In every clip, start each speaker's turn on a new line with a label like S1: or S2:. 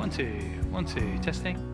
S1: 1 2, testing.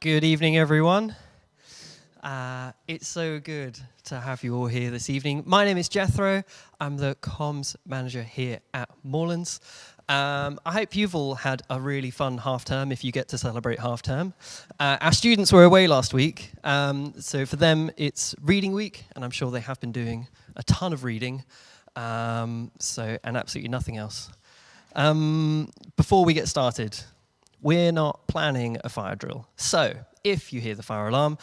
S2: Good evening, everyone. It's so good to have you all here this evening. My name is Jethro. I'm the comms manager here at Moorlands. I hope you've all had a really fun half-term if you get to celebrate half-term. Our students were away last week, so for them it's reading week, and I'm sure they have been doing a ton of reading, and absolutely nothing else. Before we get started, we're not planning a fire drill. So if you hear the fire alarm,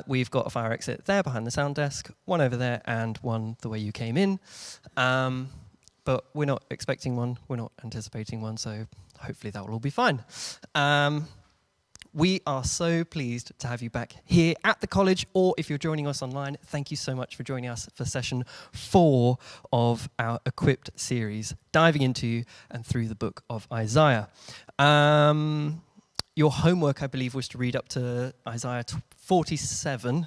S2: we've got a fire exit there behind the sound desk, one over there, and one the way you came in. But we're not expecting one, we're not anticipating one, so hopefully that will all be fine. We are so pleased to have you back here at the college, or if you're joining us online, thank you so much for joining us for session 4 of our Equipped series, diving into and through the book of Isaiah. Your homework, I believe, was to read up to Isaiah 47.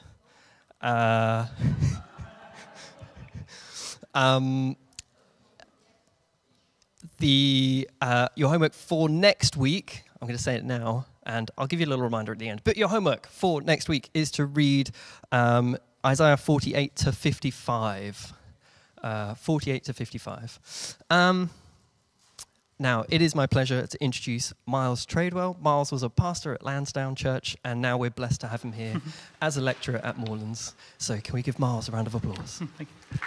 S2: Your homework for next week, I'm going to say it now, and I'll give you a little reminder at the end. But your homework for next week is to read Isaiah 48 to 55. 48 to 55. Now, it is my pleasure to introduce Miles Tradewell. Miles was a pastor at Lansdowne Church, and now we're blessed to have him here as a lecturer at Moorlands. So can we give Miles a round of applause?
S1: Thank you.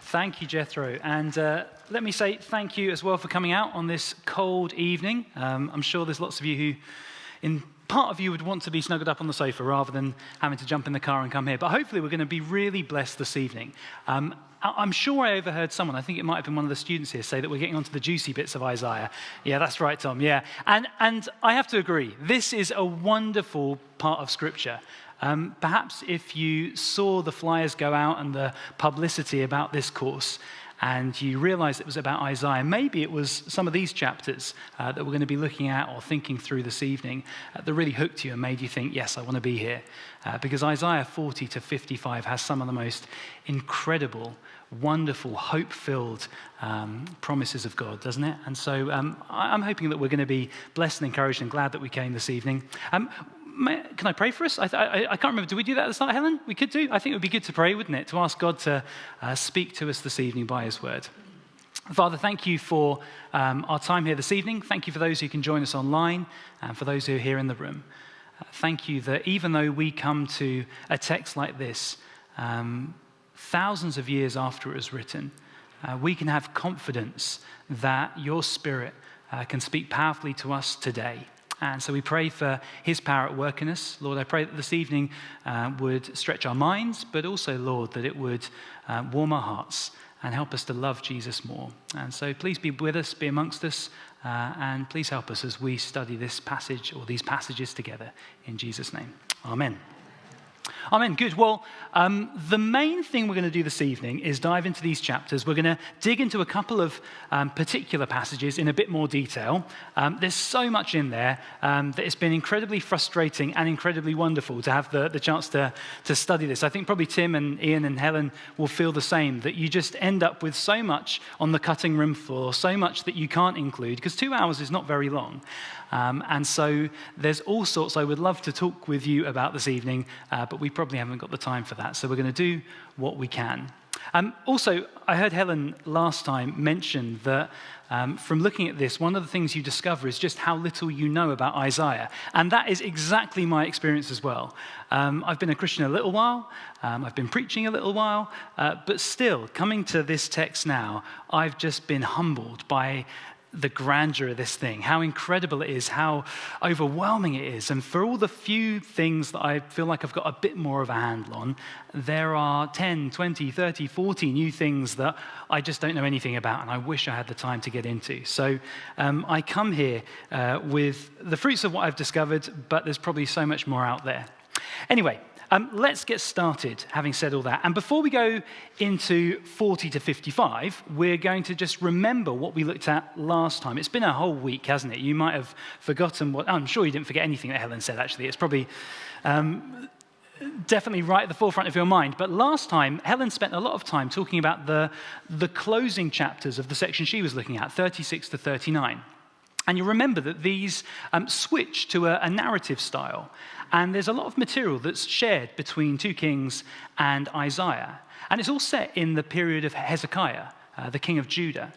S1: Thank you, Jethro. And let me say thank you as well for coming out on this cold evening. I'm sure there's lots of you who, part of you would want to be snuggled up on the sofa rather than having to jump in the car and come here. But hopefully we're going to be really blessed this evening. I'm sure I overheard someone, I think it might have been one of the students here, say that we're getting onto the juicy bits of Isaiah. Yeah, that's right, Tom, yeah. And I have to agree, this is a wonderful part of Scripture. Perhaps if you saw the flyers go out and the publicity about this course, and you realized it was about Isaiah, maybe it was some of these chapters that we're going to be looking at or thinking through this evening that really hooked you and made you think, yes, I want to be here. Because Isaiah 40 to 55 has some of the most incredible, wonderful, hope-filled promises of God, doesn't it? And so I'm hoping that we're going to be blessed and encouraged and glad that we came this evening. Can I pray for us? I can't remember. Do we do that at the start, Helen? We could do. I think it would be good to pray, wouldn't it? To ask God to speak to us this evening by his word. Father, thank you for our time here this evening. Thank you for those who can join us online and for those who are here in the room. Thank you that even though we come to a text like this, thousands of years after it was written, we can have confidence that your Spirit can speak powerfully to us today. And so we pray for his power at work in us. Lord, I pray that this evening would stretch our minds, but also, Lord, that it would warm our hearts and help us to love Jesus more. And so please be with us, be amongst us, and please help us as we study this passage or these passages together. In Jesus' name, amen. Amen. Good. Well, the main thing we're going to do this evening is dive into these chapters. We're going to dig into a couple of particular passages in a bit more detail. There's so much in there that it's been incredibly frustrating and incredibly wonderful to have the chance to study this. I think probably Tim and Ian and Helen will feel the same, that you just end up with so much on the cutting room floor, so much that you can't include, because 2 hours is not very long. And so there's all sorts I would love to talk with you about this evening, but we probably haven't got the time for that. So we're going to do what we can. Also, I heard Helen last time mention that from looking at this, one of the things you discover is just how little you know about Isaiah. And that is exactly my experience as well. I've been a Christian a little while. I've been preaching a little while. But still, coming to this text now, I've just been humbled by the grandeur of this thing, how incredible it is, how overwhelming it is. And for all the few things that I feel like I've got a bit more of a handle on, there are 10, 20, 30, 40 new things that I just don't know anything about, and I wish I had the time to get into. So I come here with the fruits of what I've discovered, but there's probably so much more out there. Anyway, let's get started, having said all that. And before we go into 40 to 55, we're going to just remember what we looked at last time. It's been a whole week, hasn't it? You might have forgotten what... I'm sure you didn't forget anything that Helen said, actually. It's probably definitely right at the forefront of your mind. But last time, Helen spent a lot of time talking about the closing chapters of the section she was looking at, 36 to 39. And you remember that these switch to a narrative style. And there's a lot of material that's shared between 2 Kings and Isaiah. And it's all set in the period of Hezekiah, the king of Judah.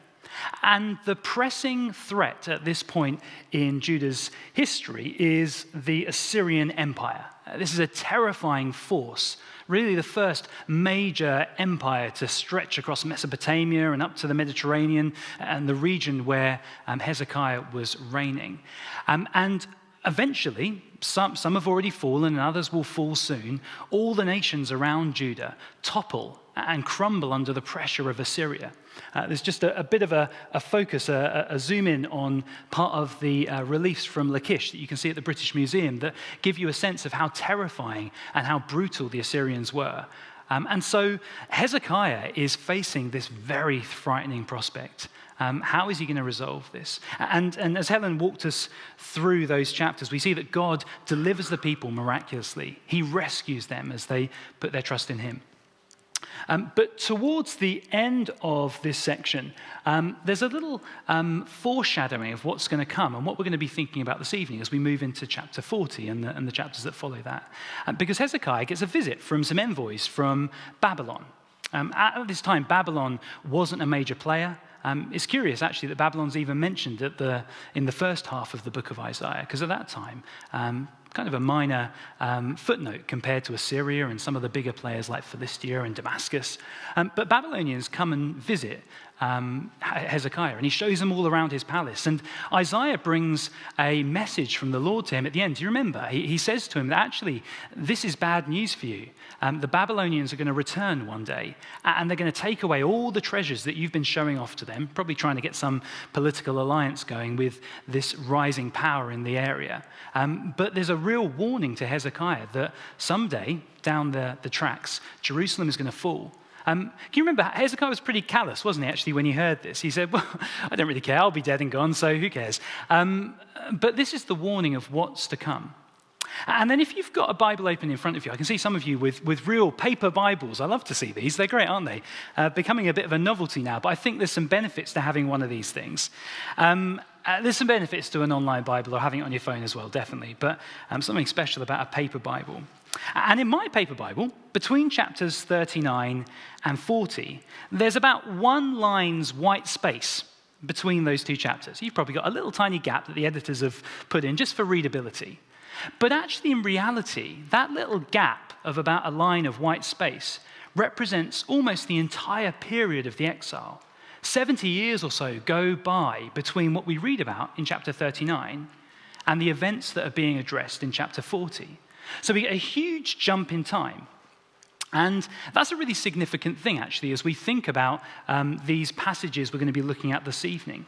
S1: And the pressing threat at this point in Judah's history is the Assyrian Empire. This is a terrifying force, really the first major empire to stretch across Mesopotamia and up to the Mediterranean and the region where Hezekiah was reigning. And eventually, some have already fallen and others will fall soon. All the nations around Judah topple and crumble under the pressure of Assyria. There's just a bit of a focus, a zoom in on part of the reliefs from Lachish that you can see at the British Museum that give you a sense of how terrifying and how brutal the Assyrians were. And so Hezekiah is facing this very frightening prospect. How is he going to resolve this? And as Helen walked us through those chapters, we see that God delivers the people miraculously. He rescues them as they put their trust in him. But towards the end of this section, there's a little foreshadowing of what's going to come and what we're going to be thinking about this evening as we move into chapter 40 and the chapters that follow that. Because Hezekiah gets a visit from some envoys from Babylon. At this time, Babylon wasn't a major player. It's curious, actually, that Babylon's even mentioned in the first half of the book of Isaiah, because at that time, kind of a minor footnote compared to Assyria and some of the bigger players like Philistia and Damascus. But Babylonians come and visit Hezekiah, and he shows them all around his palace. And Isaiah brings a message from the Lord to him at the end. Do you remember? He says to him that actually, this is bad news for you. The Babylonians are going to return one day, and they're going to take away all the treasures that you've been showing off to them, probably trying to get some political alliance going with this rising power in the area. But there's a real warning to Hezekiah that someday, down the tracks, Jerusalem is going to fall. Can you remember, Hezekiah was pretty callous, wasn't he, actually, when he heard this? He said, well, I don't really care, I'll be dead and gone, so who cares? But this is the warning of what's to come. And then if you've got a Bible open in front of you, I can see some of you with real paper Bibles. I love to see these. They're great, aren't they? Becoming a bit of a novelty now, but I think there's some benefits to having one of these things. There's some benefits to an online Bible or having it on your phone as well, definitely, but something special about a paper Bible. And in my paper Bible, between chapters 39 and 40, there's about one line's white space between those two chapters. You've probably got a little tiny gap that the editors have put in just for readability. But actually, in reality, that little gap of about a line of white space represents almost the entire period of the exile. 70 years or so go by between what we read about in chapter 39 and the events that are being addressed in chapter 40. So we get a huge jump in time. And that's a really significant thing, actually, as we think about these passages we're going to be looking at this evening.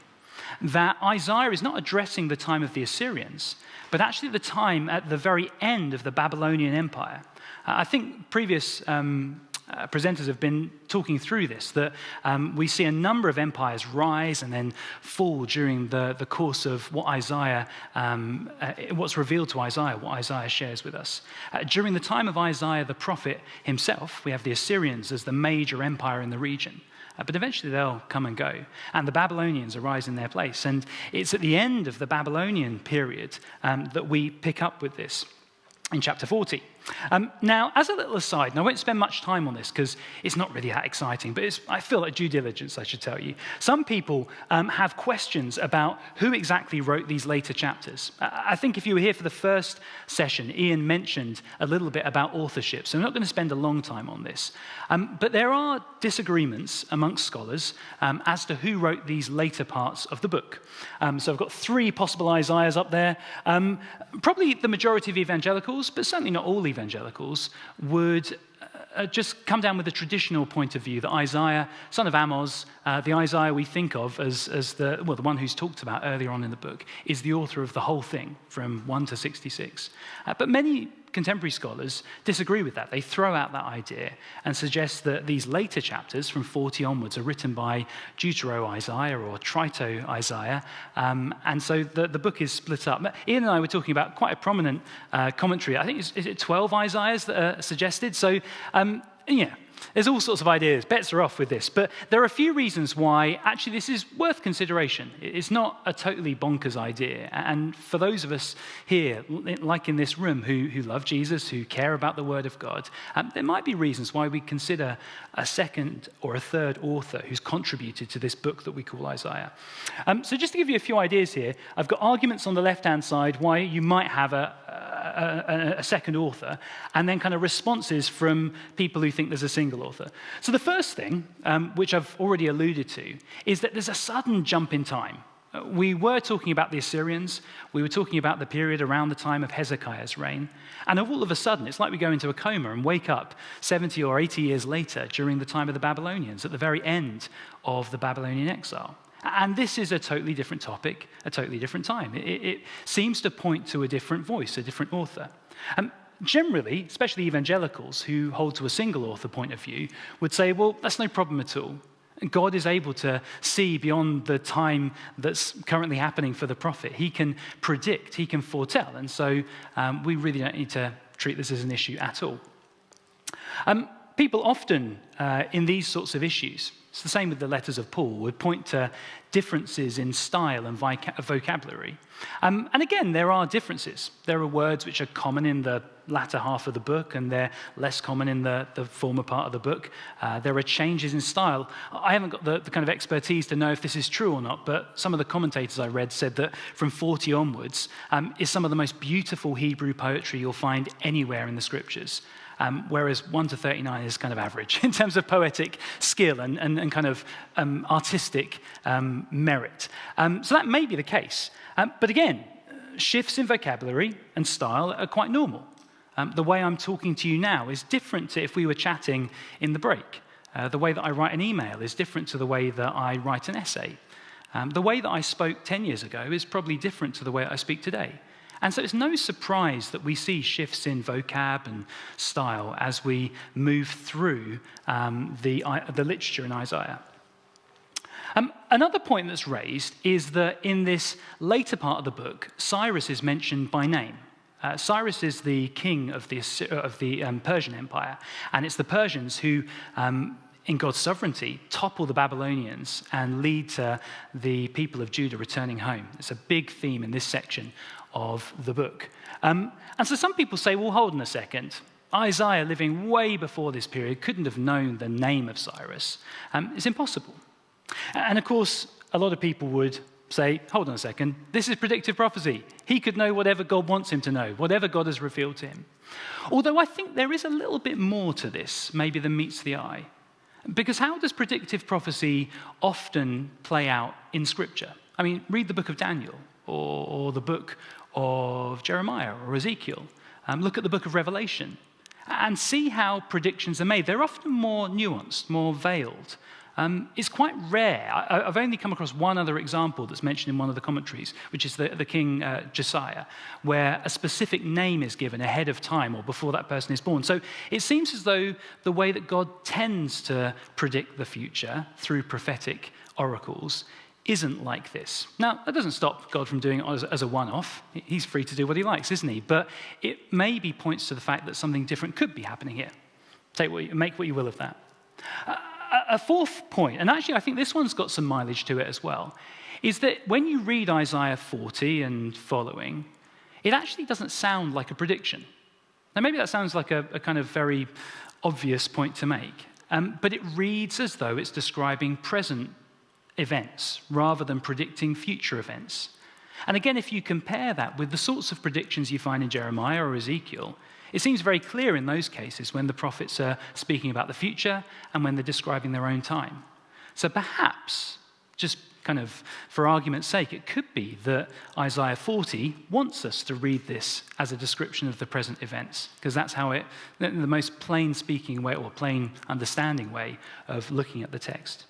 S1: That Isaiah is not addressing the time of the Assyrians, but actually the time at the very end of the Babylonian Empire. I think previous presenters have been talking through this, that we see a number of empires rise and then fall during the course of what Isaiah, what's revealed to Isaiah, what Isaiah shares with us. During the time of Isaiah the prophet himself, we have the Assyrians as the major empire in the region. But eventually they'll come and go, and the Babylonians arise in their place. And it's at the end of the Babylonian period that we pick up with this in chapter 40. Now, as a little aside, and I won't spend much time on this because it's not really that exciting, but I feel like due diligence, I should tell you. Some people have questions about who exactly wrote these later chapters. I think if you were here for the first session, Ian mentioned a little bit about authorship, so I'm not going to spend a long time on this. But there are disagreements amongst scholars as to who wrote these later parts of the book. So I've got 3 possible Isaiahs up there. Probably the majority of evangelicals, but certainly not all evangelicals, would just come down with the traditional point of view that Isaiah, son of Amoz, the Isaiah we think of as the one who's talked about earlier on in the book, is the author of the whole thing from 1 to 66. But many contemporary scholars disagree with that. They throw out that idea and suggest that these later chapters from 40 onwards are written by Deutero-Isaiah or Trito-Isaiah, and so the book is split up. Ian and I were talking about quite a prominent commentary. I think, is it 12 Isaiahs that are suggested? So, yeah. There's all sorts of ideas. Bets are off with this. But there are a few reasons why actually this is worth consideration. It's not a totally bonkers idea. And for those of us here, like in this room, who love Jesus, who care about the Word of God, there might be reasons why we consider a second or a third author who's contributed to this book that we call Isaiah. So just to give you a few ideas here, I've got arguments on the left-hand side why you might have a second author, and then kind of responses from people who think there's a single author. So the first thing, which I've already alluded to, is that there's a sudden jump in time. We were talking about the Assyrians, we were talking about the period around the time of Hezekiah's reign, and all of a sudden, it's like we go into a coma and wake up 70 or 80 years later during the time of the Babylonians, at the very end of the Babylonian exile. And this is a totally different topic, a totally different time. It seems to point to a different voice, a different author. Generally, especially evangelicals who hold to a single author point of view, would say, well, that's no problem at all. God is able to see beyond the time that's currently happening for the prophet. He can predict, he can foretell, and so we really don't need to treat this as an issue at all. People often, in these sorts of issues, it's the same with the letters of Paul, would point to differences in style and vocabulary. And again, there are differences. There are words which are common in the latter half of the book, and they're less common in the former part of the book. There are changes in style. I haven't got the kind of expertise to know if this is true or not, but some of the commentators I read said that from 40 onwards is some of the most beautiful Hebrew poetry you'll find anywhere in the scriptures. Whereas 1 to 39 is kind of average in terms of poetic skill and kind of artistic merit. So that may be the case. But again, shifts in vocabulary and style are quite normal. The way I'm talking to you now is different to if we were chatting in the break. The way that I write an email is different to the way that I write an essay. The way that I spoke 10 years ago is probably different to the way I speak today. And so it's no surprise that we see shifts in vocab and style as we move through the literature in Isaiah. Another point that's raised is that in this later part of the book, Cyrus is mentioned by name. Cyrus is the king of the Persian Empire, and it's the Persians who, in God's sovereignty, topple the Babylonians and lead to the people of Judah returning home. It's a big theme in this section of the book. And so some people say, well, hold on a second. Isaiah, living way before this period, couldn't have known the name of Cyrus. It's impossible. And of course, a lot of people would say, hold on a second, this is predictive prophecy. He could know whatever God wants him to know, whatever God has revealed to him. Although I think there is a little bit more to this, maybe than meets the eye. Because how does predictive prophecy often play out in Scripture? I mean, read the book of Daniel or the book of Jeremiah or Ezekiel. Look at the book of Revelation and see how predictions are made. They're often more nuanced, more veiled. It's quite rare. I've only come across one other example that's mentioned in one of the commentaries, which is the king Josiah, where a specific name is given ahead of time or before that person is born. So it seems as though the way that God tends to predict the future through prophetic oracles isn't like this. Now, that doesn't stop God from doing it as a one-off. He's free to do what he likes, isn't he? But it maybe points to the fact that something different could be happening here. Make what you will of that. A fourth point, and actually I think this one's got some mileage to it as well, is that when you read Isaiah 40 and following, it actually doesn't sound like a prediction. Now maybe that sounds like a kind of very obvious point to make, but it reads as though it's describing present events rather than predicting future events. And again, if you compare that with the sorts of predictions you find in Jeremiah or Ezekiel, it seems very clear in those cases when the prophets are speaking about the future and when they're describing their own time. So perhaps, just kind of for argument's sake, it could be that Isaiah 40 wants us to read this as a description of the present events, because that's how the most plain speaking way or plain understanding way of looking at the text.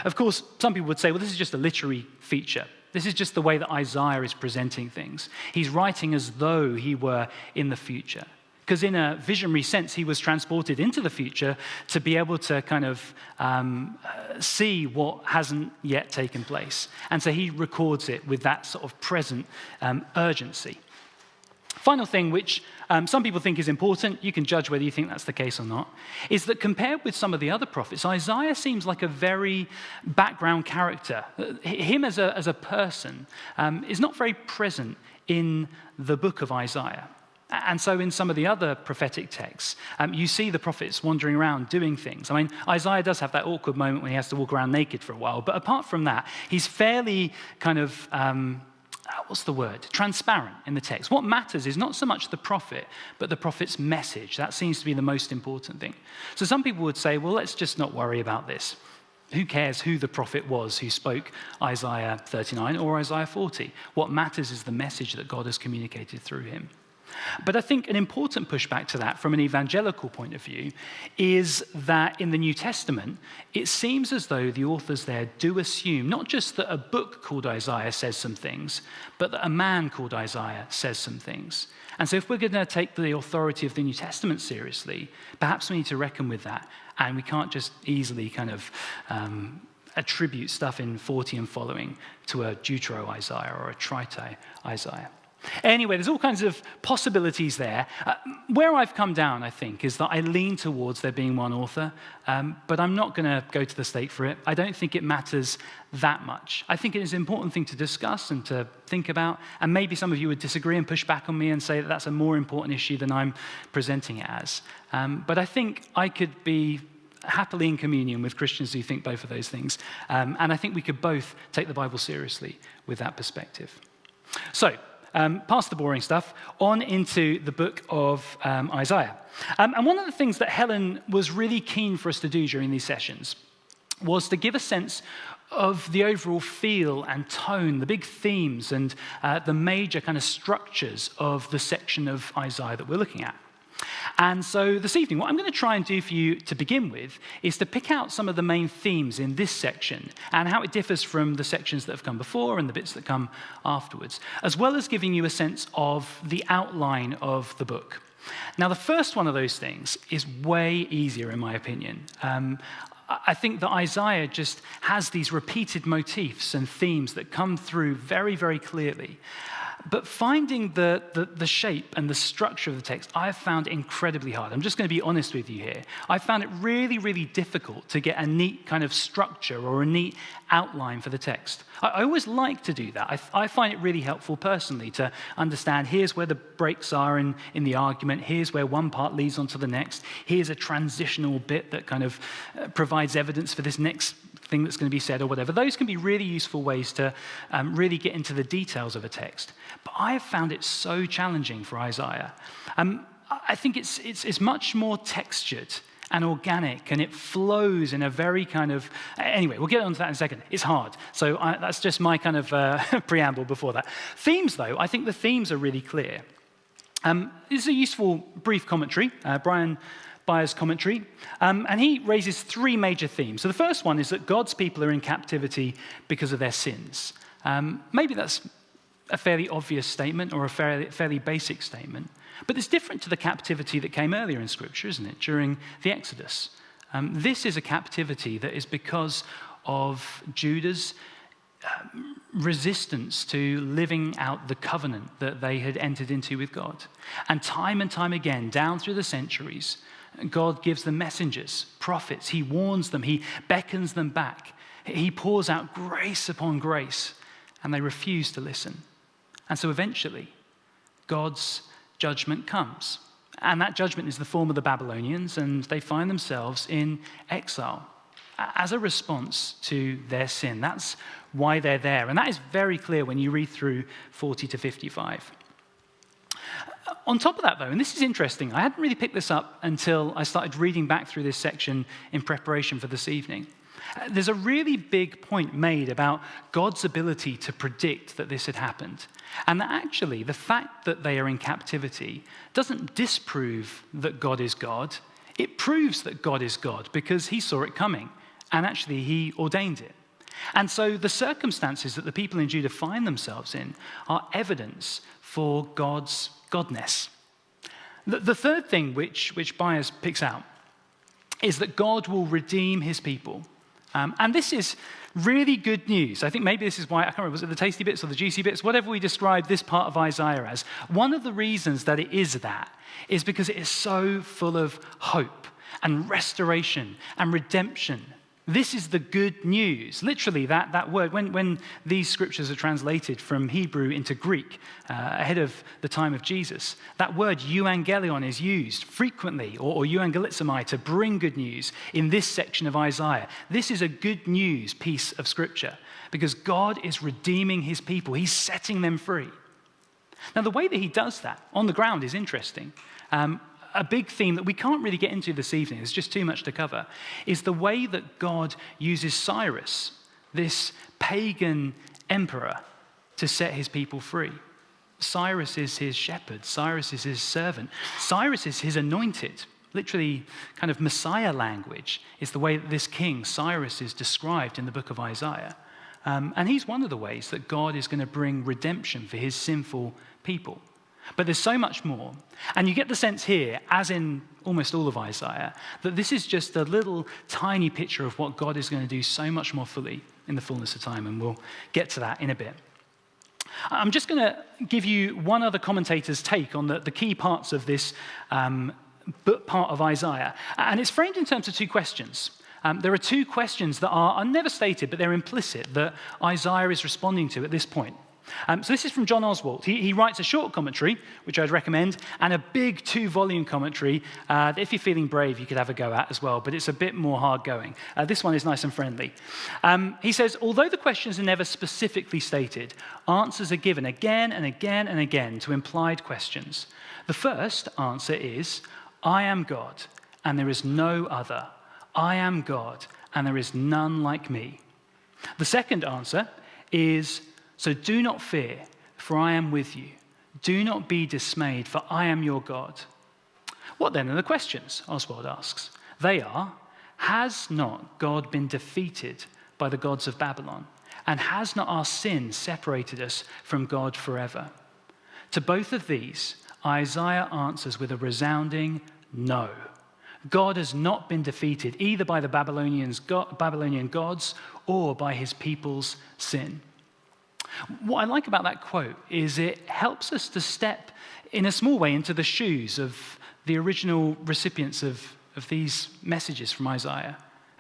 S1: Of course, some people would say, well, this is just a literary feature. This is just the way that Isaiah is presenting things. He's writing as though he were in the future. Because in a visionary sense, he was transported into the future to be able to kind of see what hasn't yet taken place. And so he records it with that sort of present urgency. Final thing, which some people think is important, you can judge whether you think that's the case or not, is that compared with some of the other prophets, Isaiah seems like a very background character. Him as a person is not very present in the book of Isaiah. And so in some of the other prophetic texts, you see the prophets wandering around doing things. I mean, Isaiah does have that awkward moment when he has to walk around naked for a while. But apart from that, he's fairly kind of, transparent in the text. What matters is not so much the prophet, but the prophet's message. That seems to be the most important thing. So some people would say, well, let's just not worry about this. Who cares who the prophet was who spoke Isaiah 39 or Isaiah 40? What matters is the message that God has communicated through him. But I think an important pushback to that from an evangelical point of view is that in the New Testament, it seems as though the authors there do assume not just that a book called Isaiah says some things, but that a man called Isaiah says some things. And so if we're going to take the authority of the New Testament seriously, perhaps we need to reckon with that. And we can't just easily kind of attribute stuff in 40 and following to a Deutero-Isaiah or a Trito-Isaiah. Anyway, there's all kinds of possibilities there. Where I've come down, I think, is that I lean towards there being one author, but I'm not going to go to the stake for it. I don't think it matters that much. I think it is an important thing to discuss and to think about, and maybe some of you would disagree and push back on me and say that that's a more important issue than I'm presenting it as. But I think I could be happily in communion with Christians who think both of those things, and I think we could both take the Bible seriously with that perspective. So, past the boring stuff, on into the book of Isaiah. And one of the things that Helen was really keen for us to do during these sessions was to give a sense of the overall feel and tone, the big themes and the major kind of structures of the section of Isaiah that we're looking at. And so this evening, what I'm going to try and do for you to begin with is to pick out some of the main themes in this section and how it differs from the sections that have come before and the bits that come afterwards, as well as giving you a sense of the outline of the book. Now, the first one of those things is way easier, in my opinion. I think that Isaiah just has these repeated motifs and themes that come through very, very clearly. But finding the shape and the structure of the text, I've found incredibly hard. I'm just going to be honest with you here. I found it really, really difficult to get a neat kind of structure or a neat outline for the text. I always like to do that. I find it really helpful personally to understand here's where the breaks are in the argument, here's where one part leads on to the next, here's a transitional bit that kind of provides evidence for this next thing that's going to be said or whatever. Those can be really useful ways to really get into the details of a text. But I have found it so challenging for Isaiah. I think it's much more textured and organic, and it flows in a very kind of... Anyway, we'll get onto that in a second. It's hard. So that's just my kind of preamble before that. Themes, though, I think the themes are really clear. This is a useful brief commentary. Brian Byers' commentary, and he raises three major themes. So the first one is that God's people are in captivity because of their sins. Maybe that's a fairly obvious statement or a fairly basic statement, but it's different to the captivity that came earlier in Scripture, isn't it, during the Exodus. This is a captivity that is because of Judah's resistance to living out the covenant that they had entered into with God. And time again, down through the centuries, God gives them messengers, prophets. He warns them. He beckons them back. He pours out grace upon grace, and they refuse to listen. And so eventually, God's judgment comes. And that judgment is the form of the Babylonians, and they find themselves in exile as a response to their sin. That's why they're there. And that is very clear when you read through 40 to 55. On top of that, though, and this is interesting, I hadn't really picked this up until I started reading back through this section in preparation for this evening. There's a really big point made about God's ability to predict that this had happened. And that actually, the fact that they are in captivity doesn't disprove that God is God. It proves that God is God because he saw it coming. And actually, he ordained it. And so the circumstances that the people in Judah find themselves in are evidence for God's godness. The third thing which Byers picks out is that God will redeem his people. And this is really good news. I think maybe this is why, I can't remember, was it the tasty bits or the juicy bits? Whatever we describe this part of Isaiah as. One of the reasons that it is that is because it is so full of hope and restoration and redemption. This is the good news. Literally, that word, when these scriptures are translated from Hebrew into Greek ahead of the time of Jesus, that word euangelion is used frequently, or euangelizomai, to bring good news in this section of Isaiah. This is a good news piece of scripture because God is redeeming his people. He's setting them free. Now, the way that he does that on the ground is interesting. A big theme that we can't really get into this evening, there's just too much to cover, is the way that God uses Cyrus, this pagan emperor, to set his people free. Cyrus is his shepherd. Cyrus is his servant. Cyrus is his anointed. Literally, kind of Messiah language is the way that this king, Cyrus, is described in the book of Isaiah. And he's one of the ways that God is going to bring redemption for his sinful people. But there's so much more. And you get the sense here, as in almost all of Isaiah, that this is just a little tiny picture of what God is going to do so much more fully in the fullness of time. And we'll get to that in a bit. I'm just going to give you one other commentator's take on the key parts of this part of Isaiah. And it's framed in terms of two questions. There are two questions that are never stated, but they're implicit, that Isaiah is responding to at this point. So this is from John Oswalt. He writes a short commentary, which I'd recommend, and a big 2-volume commentary that if you're feeling brave, you could have a go at as well, but it's a bit more hard going. This one is nice and friendly. He says, although the questions are never specifically stated, answers are given again and again and again to implied questions. The first answer is, I am God, and there is no other. I am God, and there is none like me. The second answer is, so do not fear, for I am with you. Do not be dismayed, for I am your God. What then are the questions? Oswald asks. They are, has not God been defeated by the gods of Babylon? And has not our sin separated us from God forever? To both of these, Isaiah answers with a resounding no. God has not been defeated either by the Babylonian gods or by his people's sin. What I like about that quote is it helps us to step in a small way into the shoes of the original recipients of these messages from Isaiah.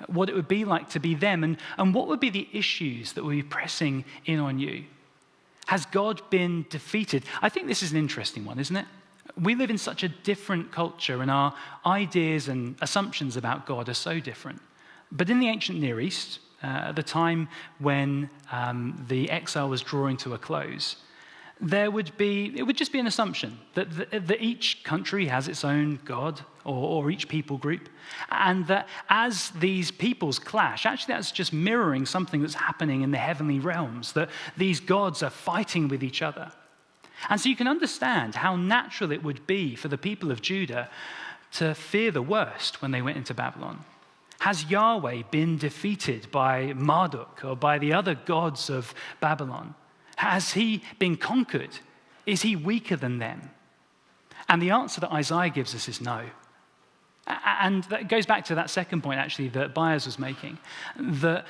S1: What it would be like to be them, and what would be the issues that would be pressing in on you. Has God been defeated? I think this is an interesting one, isn't it? We live in such a different culture, and our ideas and assumptions about God are so different. But in the ancient Near East, at the time when the exile was drawing to a close, it would just be an assumption that each country has its own God or each people group, and that as these peoples clash, actually that's just mirroring something that's happening in the heavenly realms, that these gods are fighting with each other. And so you can understand how natural it would be for the people of Judah to fear the worst when they went into Babylon. Has Yahweh been defeated by Marduk or by the other gods of Babylon? Has he been conquered? Is he weaker than them? And the answer that Isaiah gives us is no. And that goes back to that second point, actually, that Byers was making, that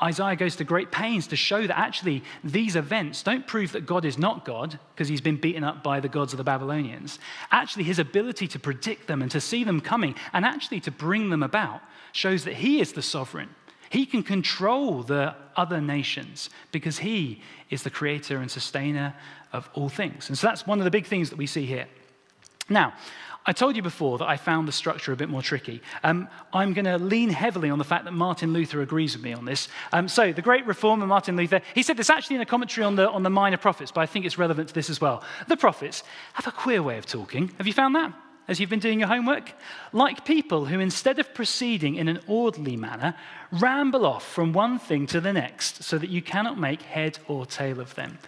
S1: Isaiah goes to great pains to show that actually these events don't prove that God is not God because he's been beaten up by the gods of the Babylonians. Actually, his ability to predict them and to see them coming and actually to bring them about shows that he is the sovereign. He can control the other nations because he is the creator and sustainer of all things. And so that's one of the big things that we see here. Now, I told you before that I found the structure a bit more tricky. I'm going to lean heavily on the fact that Martin Luther agrees with me on this. So the great reformer Martin Luther, he said this actually in a commentary on the minor prophets, but I think it's relevant to this as well. The prophets have a queer way of talking. Have you found that as you've been doing your homework? Like people who, instead of proceeding in an orderly manner, ramble off from one thing to the next so that you cannot make head or tail of them.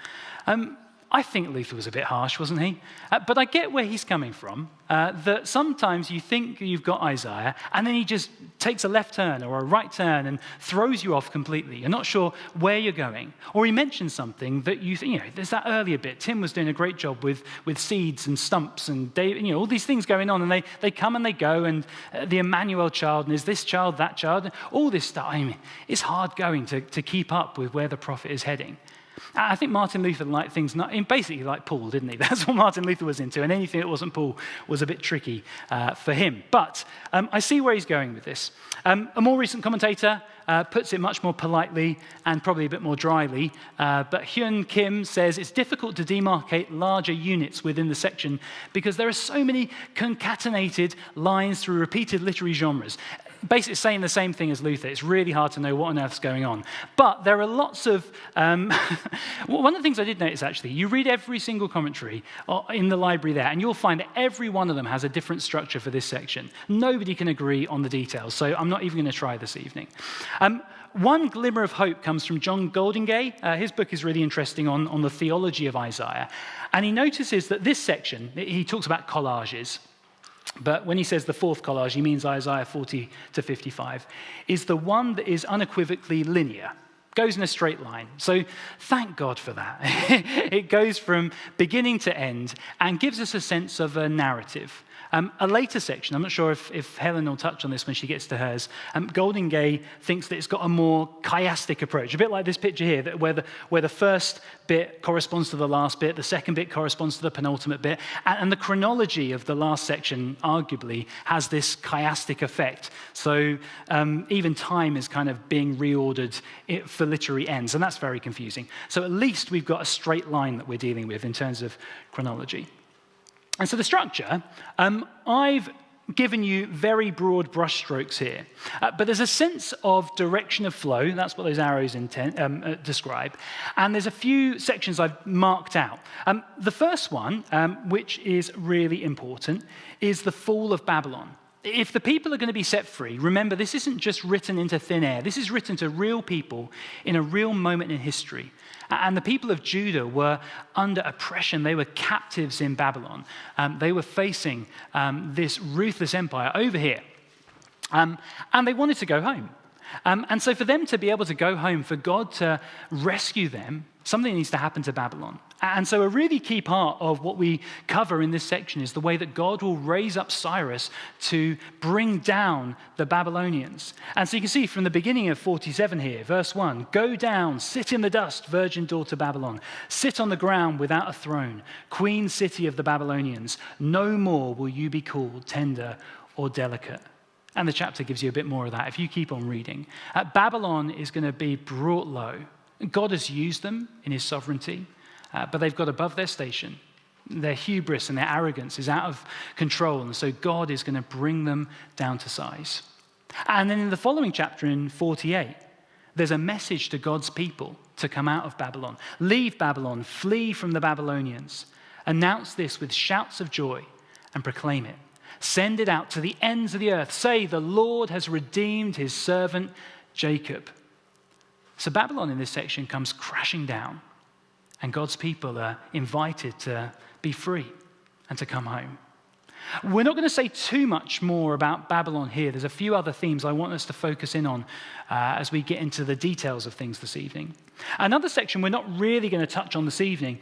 S1: I think Luther was a bit harsh, wasn't he? But I get where he's coming from, that sometimes you think you've got Isaiah, and then he just takes a left turn or a right turn and throws you off completely. You're not sure where you're going. Or he mentions something that you think, there's that earlier bit. Tim was doing a great job with seeds and stumps and all these things going on, and they come and they go, and the Emmanuel child, and is this child, that child, all this stuff. I mean, it's hard going to keep up with where the prophet is heading. I think Martin Luther liked things, basically like Paul, didn't he? That's what Martin Luther was into, and anything that wasn't Paul was a bit tricky for him. But I see where he's going with this. A more recent commentator puts it much more politely and probably a bit more dryly, but Hyun Kim says it's difficult to demarcate larger units within the section because there are so many concatenated lines through repeated literary genres. Basically saying the same thing as Luther. It's really hard to know what on earth's going on. But there are lots of... one of the things I did notice, actually, you read every single commentary in the library there, and you'll find that every one of them has a different structure for this section. Nobody can agree on the details, so I'm not even going to try this evening. One glimmer of hope comes from John Goldingay. His book is really interesting on the theology of Isaiah. And he notices that this section, he talks about collages, but when he says the fourth collage, he means Isaiah 40 to 55, is the one that is unequivocally linear, goes in a straight line. So thank God for that. It goes from beginning to end and gives us a sense of a narrative. A later section, I'm not sure if Helen will touch on this when she gets to hers, Goldingay thinks that it's got a more chiastic approach, a bit like this picture here, that where the first bit corresponds to the last bit, the second bit corresponds to the penultimate bit, and the chronology of the last section, arguably, has this chiastic effect. So even time is kind of being reordered for literary ends, and that's very confusing. So at least we've got a straight line that we're dealing with in terms of chronology. And so the structure, I've given you very broad brushstrokes here, but there's a sense of direction of flow. That's what those arrows describe. And there's a few sections I've marked out. The first one, which is really important, is the fall of Babylon. If the people are going to be set free, remember, this isn't just written into thin air. This is written to real people in a real moment in history. And the people of Judah were under oppression. They were captives in Babylon. They were facing this ruthless empire over here. And they wanted to go home. And so for them to be able to go home, for God to rescue them, something needs to happen to Babylon. And so a really key part of what we cover in this section is the way that God will raise up Cyrus to bring down the Babylonians. And so you can see from the beginning of 47 here, verse 1, "Go down, sit in the dust, virgin daughter Babylon. Sit on the ground without a throne, queen city of the Babylonians. No more will you be called tender or delicate." And the chapter gives you a bit more of that if you keep on reading. Babylon is going to be brought low. God has used them in his sovereignty, but they've got above their station. Their hubris and their arrogance is out of control, and so God is going to bring them down to size. And then in the following chapter, in 48, there's a message to God's people to come out of Babylon. Leave Babylon, flee from the Babylonians. Announce this with shouts of joy and proclaim it. Send it out to the ends of the earth. Say, the Lord has redeemed his servant Jacob. So Babylon in this section comes crashing down, and God's people are invited to be free and to come home. We're not going to say too much more about Babylon here. There's a few other themes I want us to focus in on as we get into the details of things this evening. Another section we're not really going to touch on this evening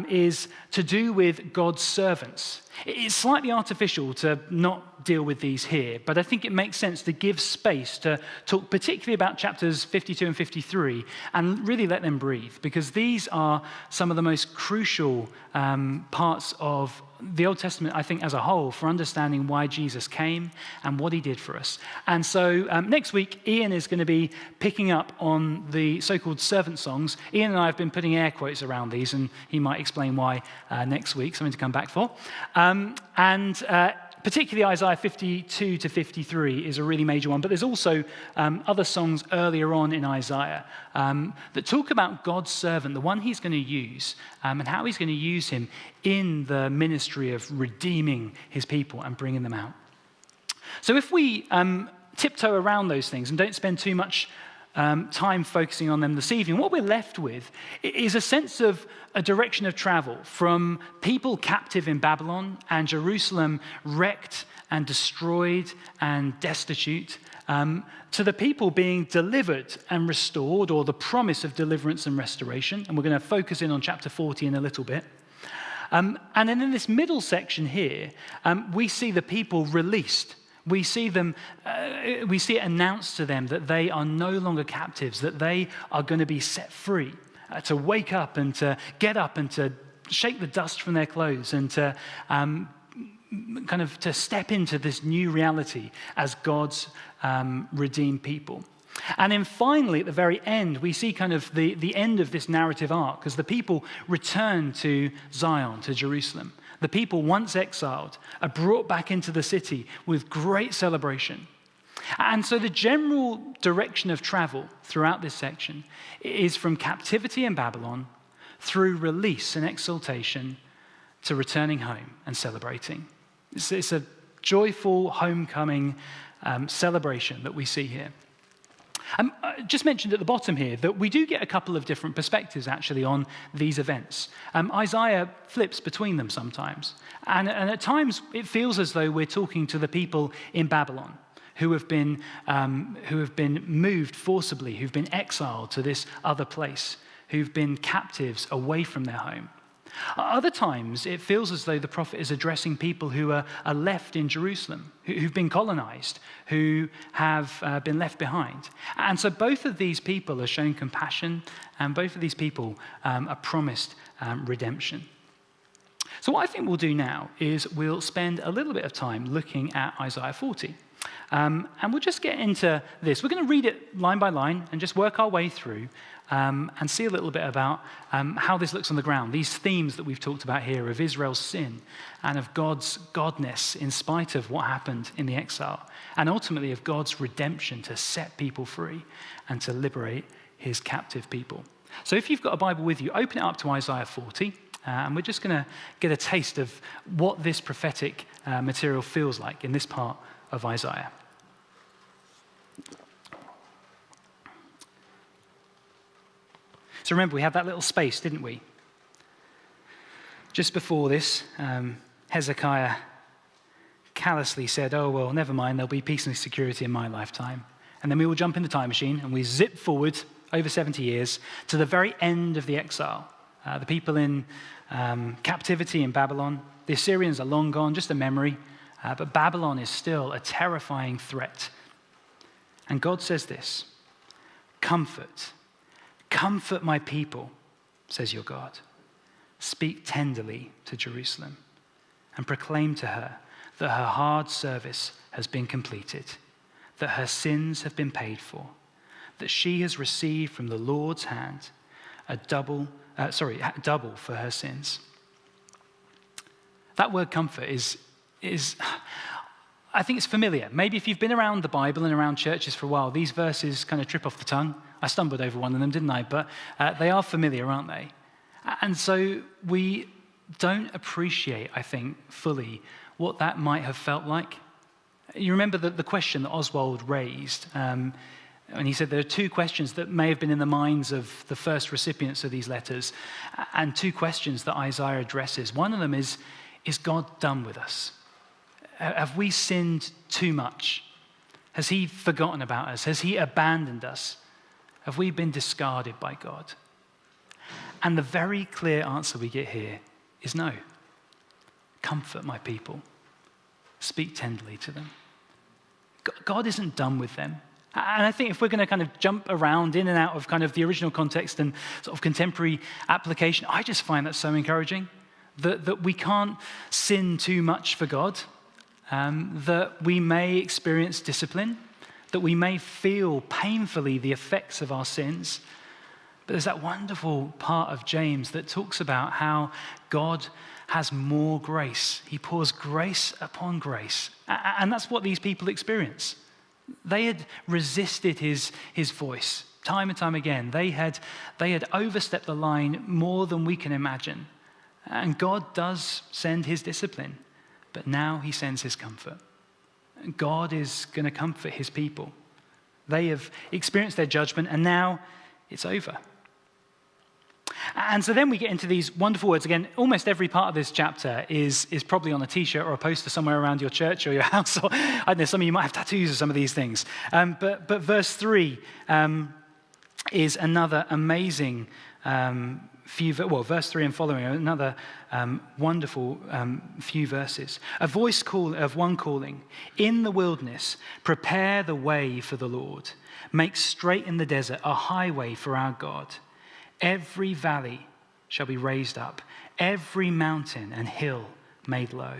S1: is to do with God's servants. It's slightly artificial to not deal with these here, but I think it makes sense to give space to talk particularly about chapters 52 and 53 and really let them breathe, because these are some of the most crucial parts of the Old Testament, I think, as a whole, for understanding why Jesus came and what he did for us. And so next week, Ian is going to be picking up on the so-called servant songs. Ian and I have been putting air quotes around these, and he might explain why next week, something to come back for. Particularly Isaiah 52 to 53 is a really major one, but there's also other songs earlier on in Isaiah that talk about God's servant, the one he's going to use, and how he's going to use him in the ministry of redeeming his people and bringing them out. So if we tiptoe around those things and don't spend too much time focusing on them this evening, what we're left with is a sense of a direction of travel from people captive in Babylon and Jerusalem wrecked and destroyed and destitute to the people being delivered and restored, or the promise of deliverance and restoration. And we're going to focus in on chapter 40 in a little bit. And then in this middle section here, we see the people released. We see it announced to them that they are no longer captives, that they are going to be set free, to wake up and to get up and to shake the dust from their clothes and to kind of to step into this new reality as God's redeemed people. And then finally, at the very end, we see kind of the end of this narrative arc as the people return to Zion, to Jerusalem. The people once exiled are brought back into the city with great celebration. And so the general direction of travel throughout this section is from captivity in Babylon through release and exaltation to returning home and celebrating. It's a joyful homecoming celebration that we see here. I just mentioned at the bottom here that we do get a couple of different perspectives actually on these events. Isaiah flips between them sometimes. And at times it feels as though we're talking to the people in Babylon who have been moved forcibly, who've been exiled to this other place, who've been captives away from their home. Other times, it feels as though the prophet is addressing people who are left in Jerusalem, who've been colonized, who have been left behind. And so both of these people are shown compassion, and both of these people are promised redemption. So what I think we'll do now is we'll spend a little bit of time looking at Isaiah 40. And we'll just get into this. We're going to read it line by line and just work our way through and see a little bit about how this looks on the ground. These themes that we've talked about here of Israel's sin and of God's godness in spite of what happened in the exile, and ultimately of God's redemption to set people free and to liberate his captive people. So if you've got a Bible with you, open it up to Isaiah 40. And we're just going to get a taste of what this prophetic material feels like in this part of Isaiah. So remember, we had that little space, didn't we? Just before this, Hezekiah callously said, oh, well, never mind, there'll be peace and security in my lifetime. And then we all jump in the time machine and we zip forward over 70 years to the very end of the exile. The people in captivity in Babylon, the Assyrians are long gone, just a memory. But Babylon is still a terrifying threat. And God says this, comfort my people, says your God. Speak tenderly to Jerusalem and proclaim to her that her hard service has been completed, that her sins have been paid for, that she has received from the Lord's hand double for her sins. That word comfort is I think it's familiar. Maybe if you've been around the Bible and around churches for a while, these verses kind of trip off the tongue. I stumbled over one of them, didn't I? But they are familiar, aren't they? And so we don't appreciate, I think, fully what that might have felt like. You remember the question that Oswald raised, and he said there are two questions that may have been in the minds of the first recipients of these letters, and two questions that Isaiah addresses. One of them is God done with us? Have we sinned too much? Has he forgotten about us? Has he abandoned us? Have we been discarded by God? And the very clear answer we get here is no. Comfort my people. Speak tenderly to them. God isn't done with them. And I think if we're going to kind of jump around in and out of kind of the original context and sort of contemporary application, I just find that so encouraging that we can't sin too much for God, that we may experience discipline, that we may feel painfully the effects of our sins. But there's that wonderful part of James that talks about how God has more grace. He pours grace upon grace. And that's what these people experience. They had resisted his voice time and time again. They had overstepped the line more than we can imagine. And God does send his discipline, but now he sends his comfort. God is going to comfort his people. They have experienced their judgment, and now it's over. And so then we get into these wonderful words. Again, almost every part of this chapter is probably on a t-shirt or a poster somewhere around your church or your house. Or, I don't know, some of you might have tattoos of some of these things. But verse 3 is another amazing verse 3 and following, another wonderful few verses. A voice of one calling, in the wilderness, prepare the way for the Lord. Make straight in the desert a highway for our God. Every valley shall be raised up, every mountain and hill made low.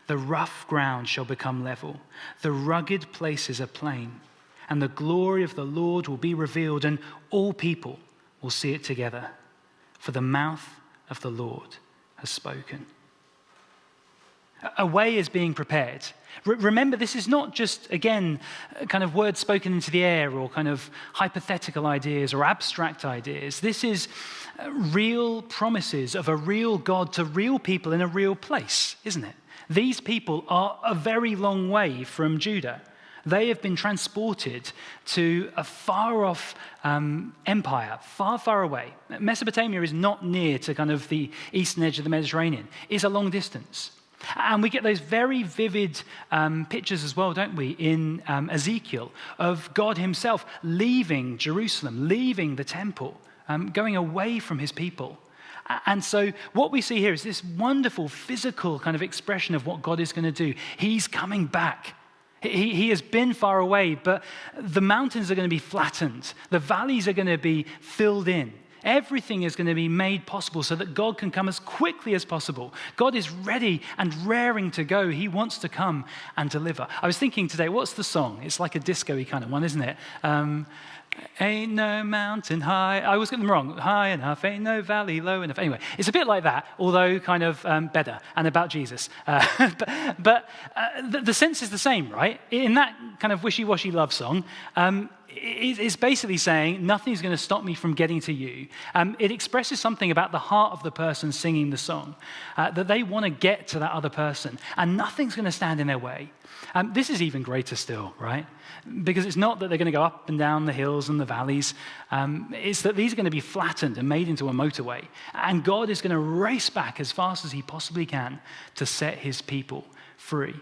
S1: The rough ground shall become level, the rugged places a plain, and the glory of the Lord will be revealed, and all people will see it together. For the mouth of the Lord has spoken. A way is being prepared. Remember, this is not just, again, kind of words spoken into the air or kind of hypothetical ideas or abstract ideas. This is real promises of a real God to real people in a real place, isn't it? These people are a very long way from Judah. They have been transported to a far-off empire, far, far away. Mesopotamia is not near to kind of the eastern edge of the Mediterranean. It's a long distance. And we get those very vivid pictures as well, don't we, in Ezekiel, of God himself leaving Jerusalem, leaving the temple, going away from his people. And so what we see here is this wonderful physical kind of expression of what God is going to do. He's coming back. He has been far away, but the mountains are going to be flattened. The valleys are going to be filled in. Everything is going to be made possible so that God can come as quickly as possible. God is ready and raring to go. He wants to come and deliver. I was thinking today, what's the song? It's like a disco-y kind of one, isn't it? Ain't no mountain high. I always get them wrong. High enough, ain't no valley low enough. Anyway, it's a bit like that, although kind of better and about Jesus. But the sense is the same, right? In that kind of wishy-washy love song, is basically saying nothing's going to stop me from getting to you. It expresses something about the heart of the person singing the song, that they want to get to that other person, and nothing's going to stand in their way. This is even greater still, right? Because it's not that they're going to go up and down the hills and the valleys. It's that these are going to be flattened and made into a motorway. And God is going to race back as fast as he possibly can to set his people free.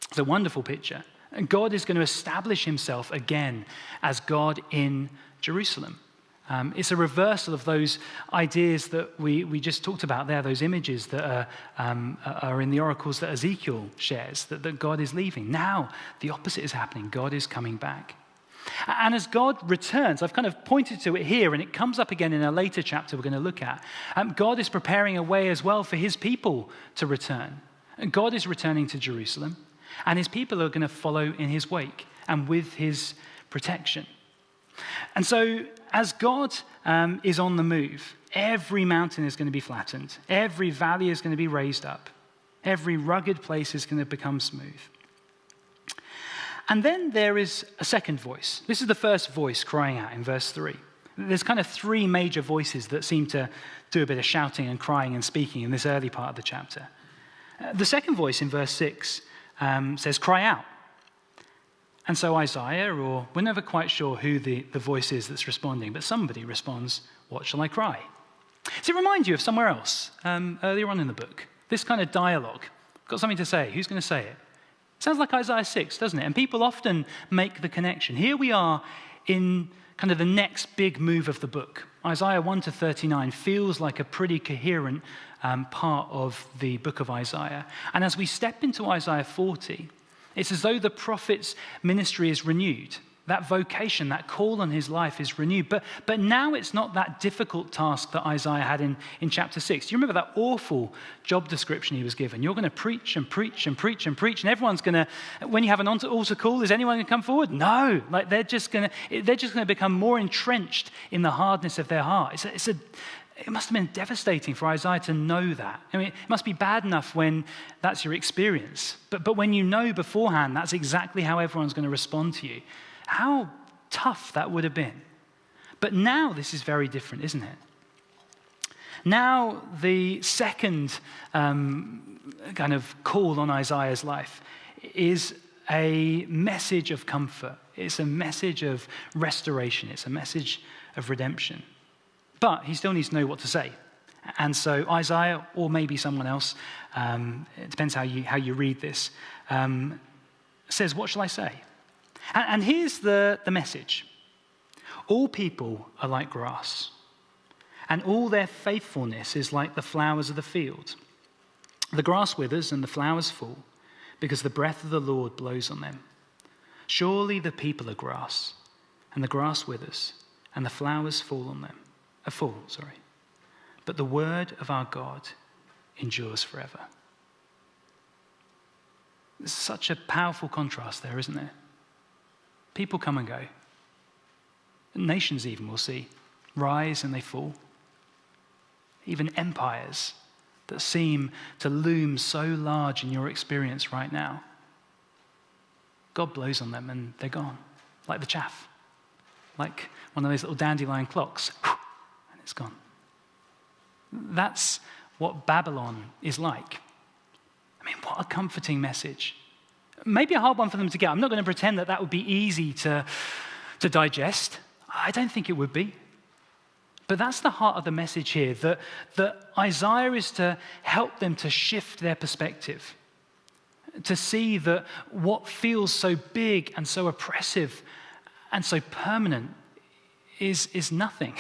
S1: It's a wonderful picture. And God is going to establish himself again as God in Jerusalem. It's a reversal of those ideas that we just talked about there, those images that are in the oracles that Ezekiel shares, that God is leaving. Now, the opposite is happening. God is coming back. And as God returns, I've kind of pointed to it here, and it comes up again in a later chapter we're going to look at. God is preparing a way as well for his people to return. God is returning to Jerusalem, and his people are going to follow in his wake and with his protection. And so, as God is on the move, every mountain is going to be flattened. Every valley is going to be raised up. Every rugged place is going to become smooth. And then there is a second voice. This is the first voice crying out in verse 3. There's kind of three major voices that seem to do a bit of shouting and crying and speaking in this early part of the chapter. The second voice in verse 6 says, "Cry out." And so Isaiah, or we're never quite sure who the voice is that's responding, but somebody responds, "What shall I cry?" Does it remind you of somewhere else earlier on in the book? This kind of dialogue. Got something to say. Who's going to say it? Sounds like Isaiah 6, doesn't it? And people often make the connection. Here we are in kind of the next big move of the book. Isaiah 1 to 39 feels like a pretty coherent part of the book of Isaiah. And as we step into Isaiah 40, it's as though the prophet's ministry is renewed. That vocation, that call on his life is renewed. But now it's not that difficult task that Isaiah had in chapter 6. Do you remember that awful job description he was given? You're going to preach and preach and preach and preach, and everyone's going to, when you have an altar call, is anyone going to come forward? No. Like they're just going to become more entrenched in the hardness of their heart. It must have been devastating for Isaiah to know that. I mean, it must be bad enough when that's your experience. But when you know beforehand that's exactly how everyone's going to respond to you, how tough that would have been. But now this is very different, isn't it? Now the second kind of call on Isaiah's life is a message of comfort. It's a message of restoration. It's a message of redemption. But he still needs to know what to say. And so Isaiah, or maybe someone else, it depends how you read this, says, "What shall I say?" And here's the message. All people are like grass, and all their faithfulness is like the flowers of the field. The grass withers and the flowers fall, because the breath of the Lord blows on them. Surely the people are grass, and the grass withers, and the flowers fall on them. But the word of our God endures forever. There's such a powerful contrast there, isn't there? People come and go. Nations even, we'll see, rise and they fall. Even empires that seem to loom so large in your experience right now. God blows on them and they're gone, like the chaff, like one of those little dandelion clocks. It's gone. That's what Babylon is like. I mean, what a comforting message. Maybe a hard one for them to get. I'm not going to pretend that would be easy to digest. I don't think it would be. But that's the heart of the message here, that Isaiah is to help them to shift their perspective, to see that what feels so big and so oppressive and so permanent is nothing.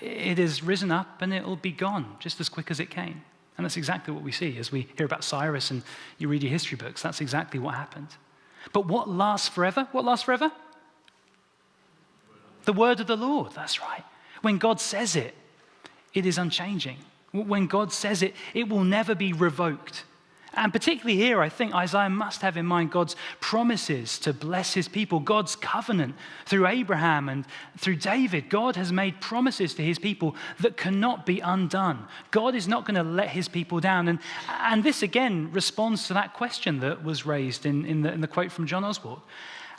S1: It has risen up and it will be gone just as quick as it came. And that's exactly what we see as we hear about Cyrus and you read your history books. That's exactly what happened. But what lasts forever? What lasts forever? The word of the Lord, that's right. When God says it, it is unchanging. When God says it, it will never be revoked. And particularly here, I think Isaiah must have in mind God's promises to bless his people, God's covenant through Abraham and through David. God has made promises to his people that cannot be undone. God is not going to let his people down. And this again responds to that question that was raised in the quote from John Oswald.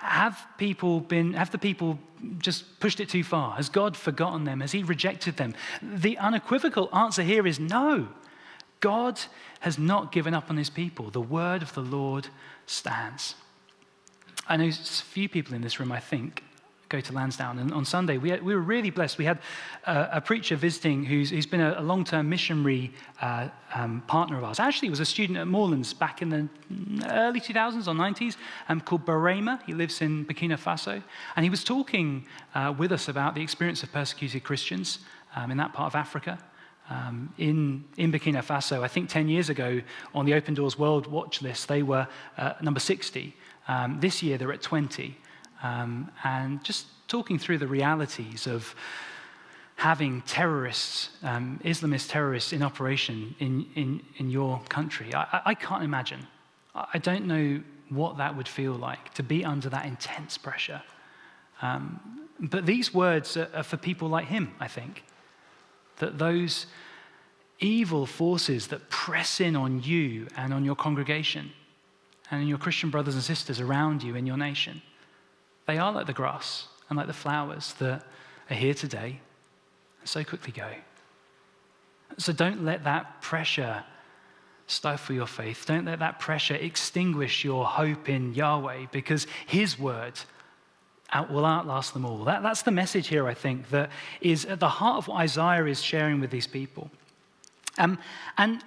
S1: Have the people just pushed it too far? Has God forgotten them? Has he rejected them? The unequivocal answer here is no. God has not given up on his people. The word of the Lord stands. I know a few people in this room, I think, go to Lansdowne. And on Sunday, we were really blessed. We had a preacher visiting who's been a long-term missionary partner of ours. Actually, he was a student at Moorlands back in the early 2000s or 90s, called Barema. He lives in Burkina Faso. And he was talking with us about the experience of persecuted Christians in that part of Africa. In Burkina Faso, I think 10 years ago, on the Open Doors World Watch list, they were number 60. This year, they're at 20. And just talking through the realities of having terrorists, Islamist terrorists in operation in your country. I can't imagine. I don't know what that would feel like, to be under that intense pressure. But these words are for people like him, I think. That those evil forces that press in on you and on your congregation and on your Christian brothers and sisters around you in your nation, they are like the grass and like the flowers that are here today and so quickly go. So don't let that pressure stifle your faith. Don't let that pressure extinguish your hope in Yahweh, because his word will outlast them all. That's the message here, I think, that is at the heart of what Isaiah is sharing with these people. And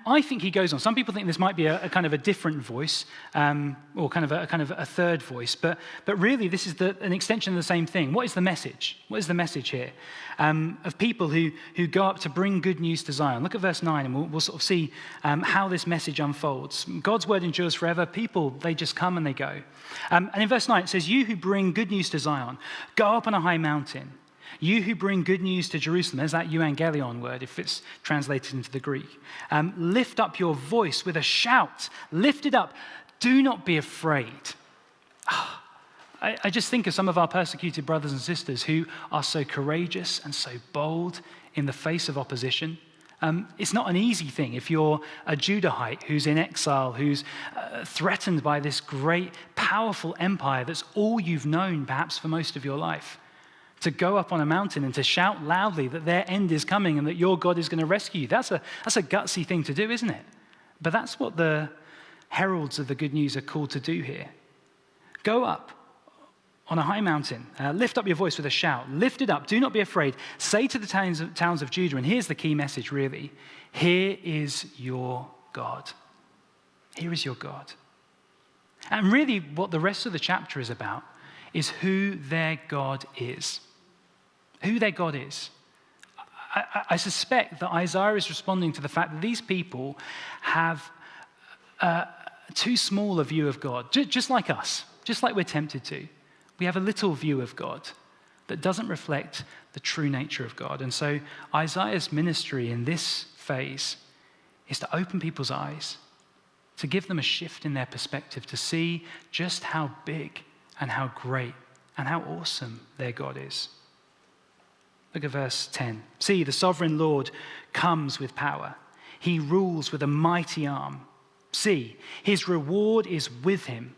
S1: I think he goes on. Some people think this might be a kind of a different voice, or kind of a third voice, but really this is an extension of the same thing. What is the message? What is the message here? Of people who go up to bring good news to Zion. Look at verse 9, and we'll sort of see how this message unfolds. God's word endures forever. People, they just come and they go. And in verse 9 it says, "You who bring good news to Zion, go up on a high mountain. You who bring good news to Jerusalem," there's that euangelion word if it's translated into the Greek. "Lift up your voice with a shout. Lift it up. Do not be afraid." I just think of some of our persecuted brothers and sisters who are so courageous and so bold in the face of opposition. It's not an easy thing if you're a Judahite who's in exile, who's threatened by this great, powerful empire that's all you've known perhaps for most of your life. To go up on a mountain and to shout loudly that their end is coming and that your God is going to rescue you. That's a gutsy thing to do, isn't it? But that's what the heralds of the good news are called to do here. Go up on a high mountain. Lift up your voice with a shout. Lift it up. Do not be afraid. Say to the towns of Judah, and here's the key message, really. Here is your God. Here is your God. And really what the rest of the chapter is about is who their God is. Who their God is. I suspect that Isaiah is responding to the fact that these people have too small a view of God, just like us, just like we're tempted to. We have a little view of God that doesn't reflect the true nature of God. And so Isaiah's ministry in this phase is to open people's eyes, to give them a shift in their perspective, to see just how big and how great and how awesome their God is. Look at verse 10. "See, the sovereign Lord comes with power. He rules with a mighty arm. See, his reward is with him,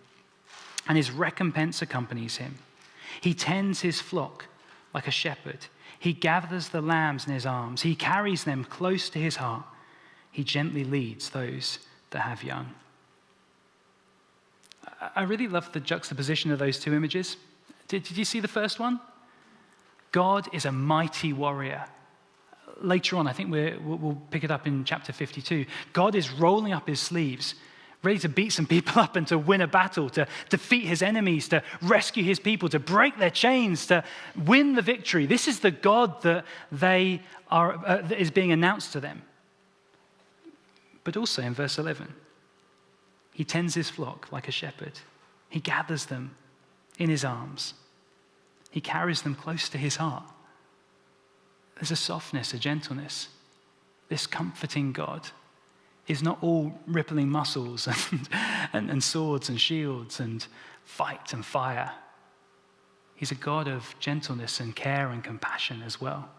S1: and his recompense accompanies him. He tends his flock like a shepherd. He gathers the lambs in his arms. He carries them close to his heart. He gently leads those that have young." I really love the juxtaposition of those two images. Did you see the first one? God is a mighty warrior. Later on, I think we'll pick it up in chapter 52. God is rolling up his sleeves, ready to beat some people up and to win a battle, to defeat his enemies, to rescue his people, to break their chains, to win the victory. This is the God that that is being announced to them. But also in verse 11, he tends his flock like a shepherd. He gathers them in his arms. He carries them close to his heart. There's a softness, a gentleness. This comforting God is not all rippling muscles and swords and shields and fight and fire. He's a God of gentleness and care and compassion as well.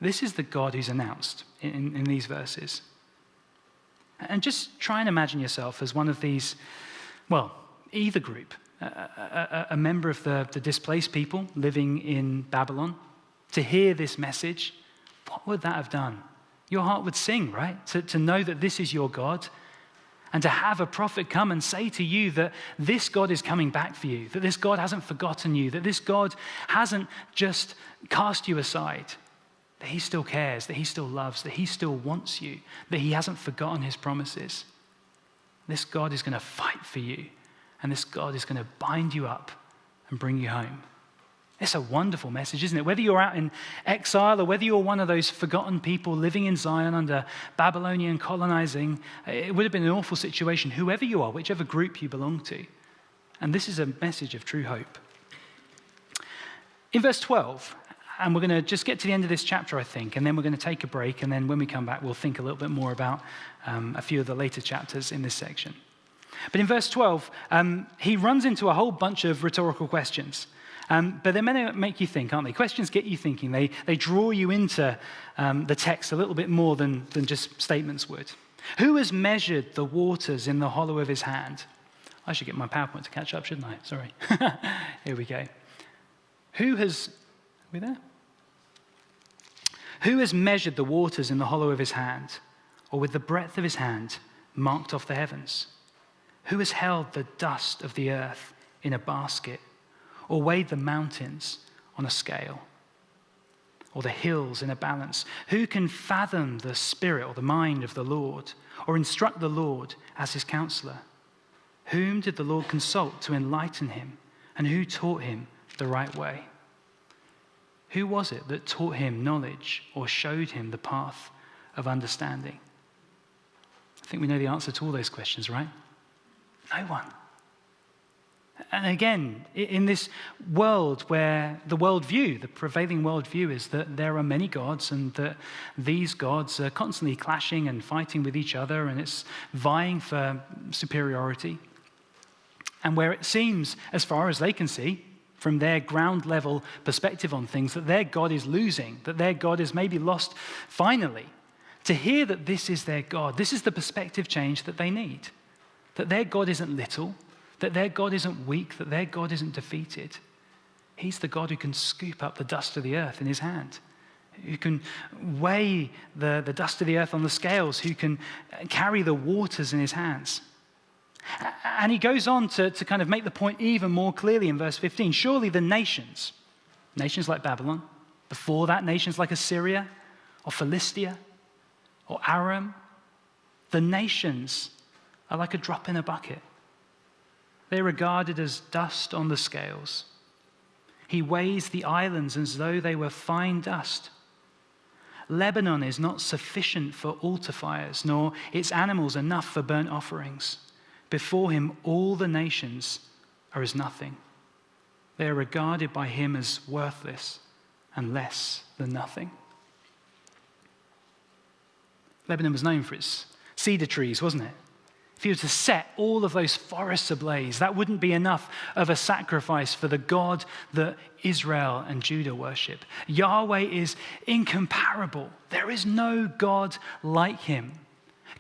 S1: This is the God who's announced in these verses. And just try and imagine yourself as one of these, either group. a member of the displaced people living in Babylon, to hear this message, what would that have done? Your heart would sing, right? To know that this is your God, and to have a prophet come and say to you that this God is coming back for you, that this God hasn't forgotten you, that this God hasn't just cast you aside, that he still cares, that he still loves, that he still wants you, that he hasn't forgotten his promises. This God is going to fight for you, and this God is going to bind you up and bring you home. It's a wonderful message, isn't it? Whether you're out in exile or whether you're one of those forgotten people living in Zion under Babylonian colonizing, it would have been an awful situation, whoever you are, whichever group you belong to. And this is a message of true hope. In verse 12, and we're going to just get to the end of this chapter, I think, and then we're going to take a break, and then when we come back, we'll think a little bit more about a few of the later chapters in this section. But in verse 12, he runs into a whole bunch of rhetorical questions. But they're meant to make you think, aren't they? Questions get you thinking. They draw you into the text a little bit more than just statements would. Who has measured the waters in the hollow of his hand? I should get my PowerPoint to catch up, shouldn't I? Sorry. Here we go. Are we there? Who has measured the waters in the hollow of his hand, or with the breadth of his hand marked off the heavens? Who has held the dust of the earth in a basket, or weighed the mountains on a scale, or the hills in a balance? Who can fathom the spirit or the mind of the Lord, or instruct the Lord as his counselor? Whom did the Lord consult to enlighten him, and who taught him the right way? Who was it that taught him knowledge or showed him the path of understanding? I think we know the answer to all those questions, right? No one. And again, in this world where the prevailing worldview is that there are many gods and that these gods are constantly clashing and fighting with each other, and it's vying for superiority. And where it seems, as far as they can see, from their ground level perspective on things, that their God is losing, that their God is maybe lost finally. To hear that this is their God, this is the perspective change that they need. That their God isn't little, that their God isn't weak, that their God isn't defeated. He's the God who can scoop up the dust of the earth in his hand, who can weigh the dust of the earth on the scales, who can carry the waters in his hands. And he goes on to kind of make the point even more clearly in verse 15. Surely the nations like Babylon, before that nations like Assyria or Philistia or Aram, the nations are like a drop in a bucket. They're regarded as dust on the scales. He weighs the islands as though they were fine dust. Lebanon is not sufficient for altar fires, nor its animals enough for burnt offerings. Before him, all the nations are as nothing. They are regarded by him as worthless and less than nothing. Lebanon was known for its cedar trees, wasn't it? If he were to set all of those forests ablaze, that wouldn't be enough of a sacrifice for the God that Israel and Judah worship. Yahweh is incomparable. There is no God like him.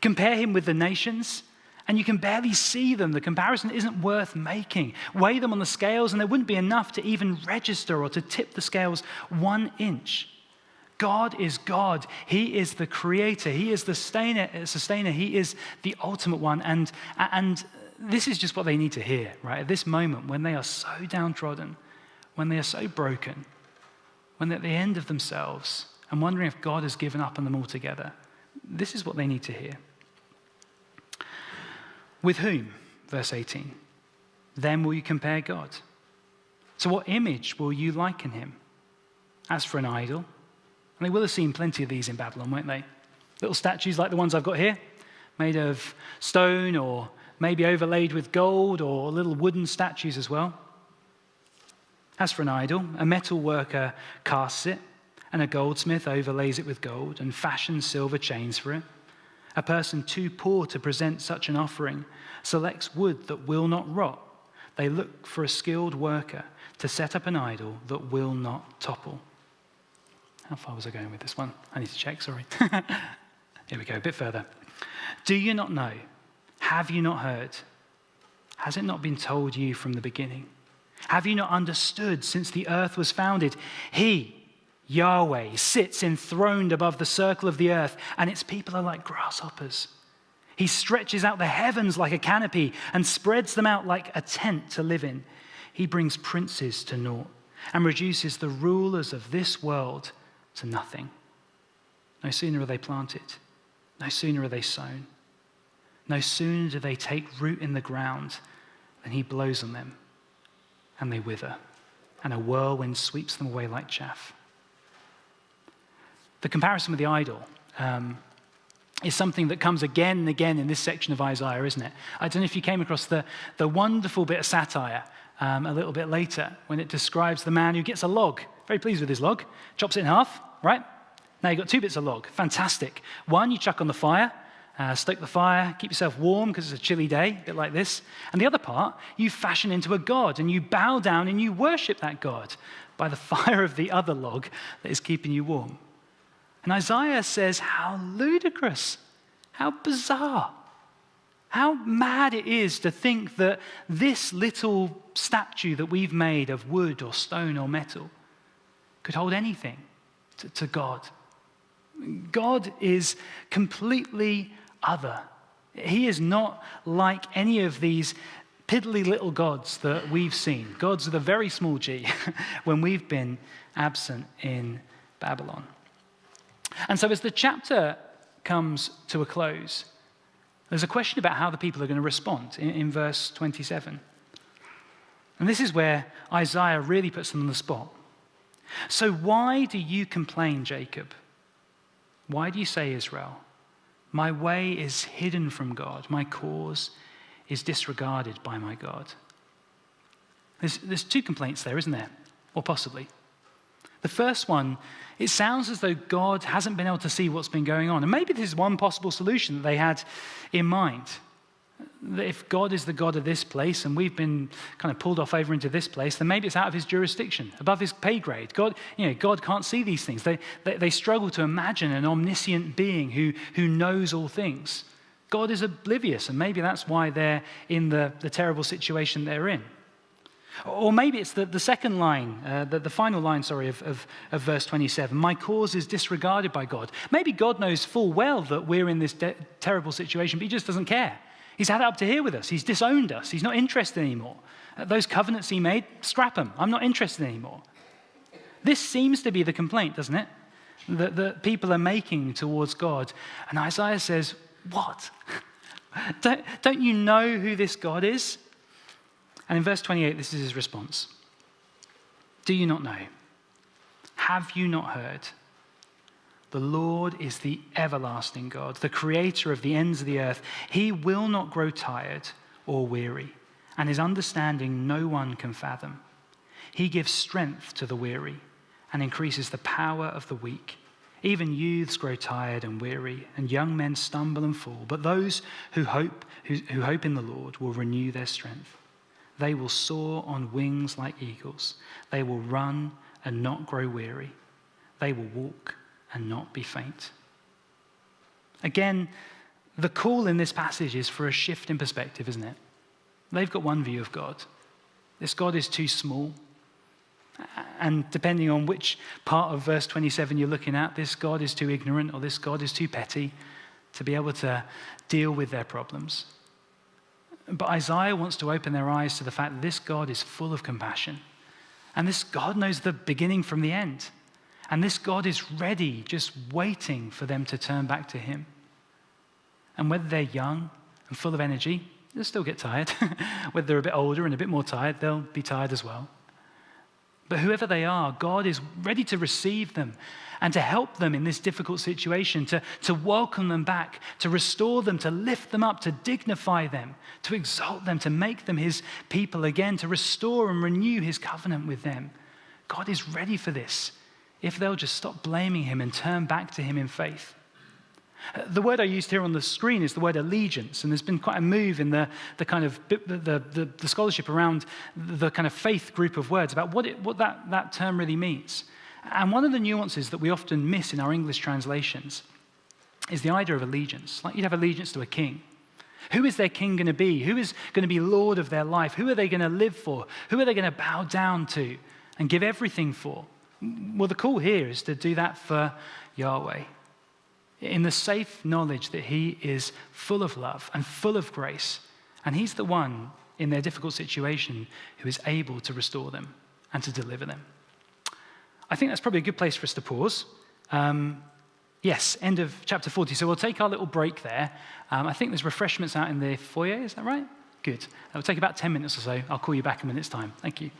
S1: Compare him with the nations, and you can barely see them. The comparison isn't worth making. Weigh them on the scales, and there wouldn't be enough to even register or to tip the scales 1 inch. God is God. He is the creator. He is the sustainer. He is the ultimate one. And this is just what they need to hear, right? At this moment, when they are so downtrodden, when they are so broken, when they're at the end of themselves and wondering if God has given up on them altogether, this is what they need to hear. With whom, verse 18, then will you compare God? To what image will you liken him? As for an idol, and they will have seen plenty of these in Babylon, won't they? Little statues like the ones I've got here, made of stone or maybe overlaid with gold, or little wooden statues as well. As for an idol, a metal worker casts it, and a goldsmith overlays it with gold and fashions silver chains for it. A person too poor to present such an offering selects wood that will not rot. They look for a skilled worker to set up an idol that will not topple. How far was I going with this one? I need to check, sorry. Here we go, a bit further. Do you not know? Have you not heard? Has it not been told you from the beginning? Have you not understood since the earth was founded? He, Yahweh, sits enthroned above the circle of the earth, and its people are like grasshoppers. He stretches out the heavens like a canopy and spreads them out like a tent to live in. He brings princes to naught and reduces the rulers of this world to nothing. No sooner are they planted, no sooner are they sown, no sooner do they take root in the ground than he blows on them and they wither, and a whirlwind sweeps them away like chaff. The comparison with the idol is something that comes again and again in this section of Isaiah, isn't it? I don't know if you came across the wonderful bit of satire a little bit later when it describes the man who gets a log, very pleased with his log, chops it in half, right? Now you've got 2 bits of log, fantastic. One you chuck on the fire, stoke the fire, keep yourself warm because it's a chilly day, a bit like this. And the other part, you fashion into a god and you bow down and you worship that god by the fire of the other log that is keeping you warm. And Isaiah says how ludicrous, how bizarre, how mad it is to think that this little statue that we've made of wood or stone or metal could hold anything to God. God is completely other. He is not like any of these piddly little gods that we've seen, gods with a very small g, when we've been absent in Babylon. And so as the chapter comes to a close, there's a question about how the people are going to respond in verse 27. And this is where Isaiah really puts them on the spot. So why do you complain, Jacob? Why do you say, Israel, my way is hidden from God, my cause is disregarded by my God? There's 2 complaints there, isn't there? Or possibly. The first one, it sounds as though God hasn't been able to see what's been going on. And maybe this is one possible solution that they had in mind. That if God is the God of this place and we've been kind of pulled off over into this place, then maybe it's out of his jurisdiction, above his pay grade. God can't see these things. They struggle to imagine an omniscient being who knows all things. God is oblivious, and maybe that's why they're in the terrible situation they're in. Or maybe it's the second line, the final line, of verse 27. My cause is disregarded by God. Maybe God knows full well that we're in this terrible situation, but he just doesn't care. He's had it up to here with us. He's disowned us. He's not interested anymore. Those covenants he made, scrap them. I'm not interested anymore. This seems to be the complaint, doesn't it? That people are making towards God. And Isaiah says, what? Don't you know who this God is? And in verse 28, this is his response. Do you not know? Have you not heard? The Lord is the everlasting God, the creator of the ends of the earth. He will not grow tired or weary, and his understanding no one can fathom. He gives strength to the weary and increases the power of the weak. Even youths grow tired and weary, and young men stumble and fall. But those who hope in the Lord will renew their strength. They will soar on wings like eagles. They will run and not grow weary. They will walk and not be faint. Again, the call in this passage is for a shift in perspective, isn't it? They've got one view of God. This God is too small. And depending on which part of verse 27 you're looking at, this God is too ignorant or this God is too petty to be able to deal with their problems. But Isaiah wants to open their eyes to the fact that this God is full of compassion. And this God knows the beginning from the end. And this God is ready, just waiting for them to turn back to him. And whether they're young and full of energy, they'll still get tired. Whether they're a bit older and a bit more tired, they'll be tired as well. But whoever they are, God is ready to receive them and to help them in this difficult situation, to welcome them back, to restore them, to lift them up, to dignify them, to exalt them, to make them his people again, to restore and renew his covenant with them. God is ready for this if they'll just stop blaming him and turn back to him in faith. The word I used here on the screen is the word allegiance, and there's been quite a move in the kind of the scholarship around the kind of faith group of words about what that term really means. And one of the nuances that we often miss in our English translations is the idea of allegiance. Like you'd have allegiance to a king. Who is their king going to be? Who is going to be Lord of their life? Who are they going to live for? Who are they going to bow down to and give everything for? Well, the call here is to do that for Yahweh, in the safe knowledge that he is full of love and full of grace, and he's the one in their difficult situation who is able to restore them and to deliver them. I think that's probably a good place for us to pause. Yes, end of chapter 40. So we'll take our little break there. I think there's refreshments out in the foyer. Is that right? Good. It'll take about 10 minutes or so. I'll call you back in a minute's time. Thank you.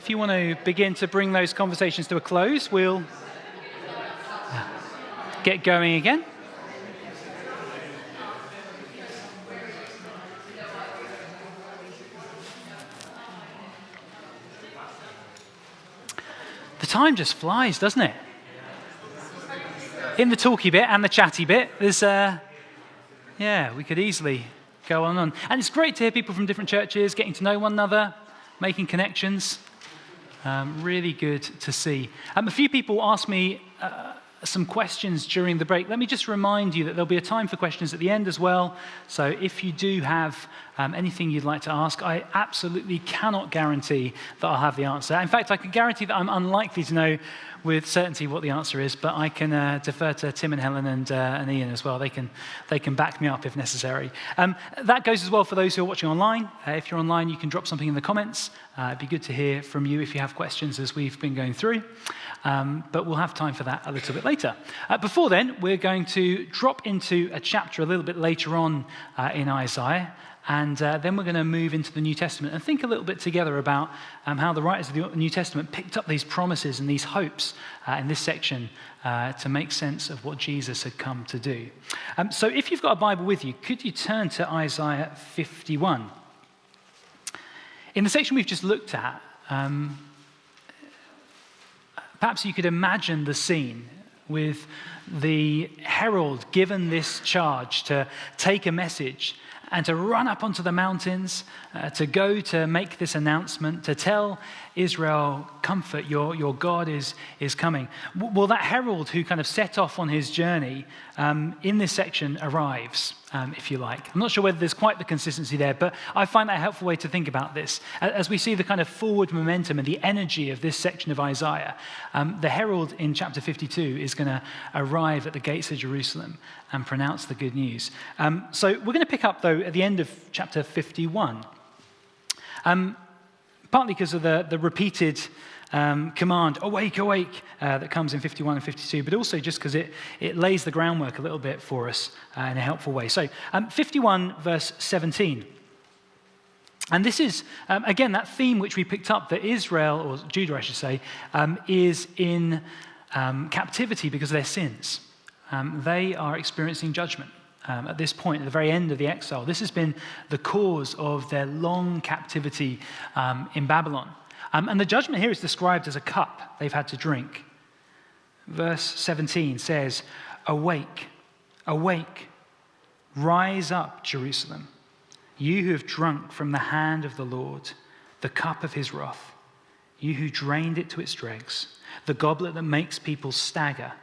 S1: if you want to begin to bring those conversations to a close, we'll get going again. The time just flies, doesn't it? In the talky bit and the chatty bit, there's, we could easily go on and on. And it's great to hear people from different churches getting to know one another, making connections. Really good to see. A few people asked me some questions during the break. Let me just remind you that there'll be a time for questions at the end as well. So if you do have anything you'd like to ask, I absolutely cannot guarantee that I'll have the answer. In fact, I can guarantee that I'm unlikely to know with certainty what the answer is, but I can defer to Tim and Helen and Ian as well. They can back me up if necessary. That goes as well for those who are watching online. If you're online, you can drop something in the comments. It'd be good to hear from you if you have questions as we've been going through. But we'll have time for that a little bit later. Before then, we're going to drop into a chapter a little bit later on in Isaiah. And then we're going to move into the New Testament and think a little bit together about how the writers of the New Testament picked up these promises and these hopes in this section to make sense of what Jesus had come to do. So if you've got a Bible with you, could you turn to Isaiah 51? In the section we've just looked at, perhaps you could imagine the scene with the herald given this charge to take a message and to run up onto the mountains, to go to make this announcement, to tell Israel, comfort, your God is coming. Well, that herald who kind of set off on his journey in this section arrives, if you like. I'm not sure whether there's quite the consistency there, but I find that a helpful way to think about this. As we see the kind of forward momentum and the energy of this section of Isaiah, the herald in chapter 52 is going to arrive at the gates of Jerusalem and pronounce the good news. So we're going to pick up, though, at the end of chapter 51. Partly because of the repeated command, awake, awake, that comes in 51 and 52, but also just because it lays the groundwork a little bit for us in a helpful way. So 51 verse 17. And this is, again, that theme which we picked up that Israel, or Judah I should say, is in captivity because of their sins. They are experiencing judgment. At this point, at the very end of the exile. This has been the cause of their long captivity in Babylon. And the judgment here is described as a cup they've had to drink. Verse 17 says, awake, awake, rise up, Jerusalem, you who have drunk from the hand of the Lord, the cup of his wrath, you who drained it to its dregs, the goblet that makes people stagger.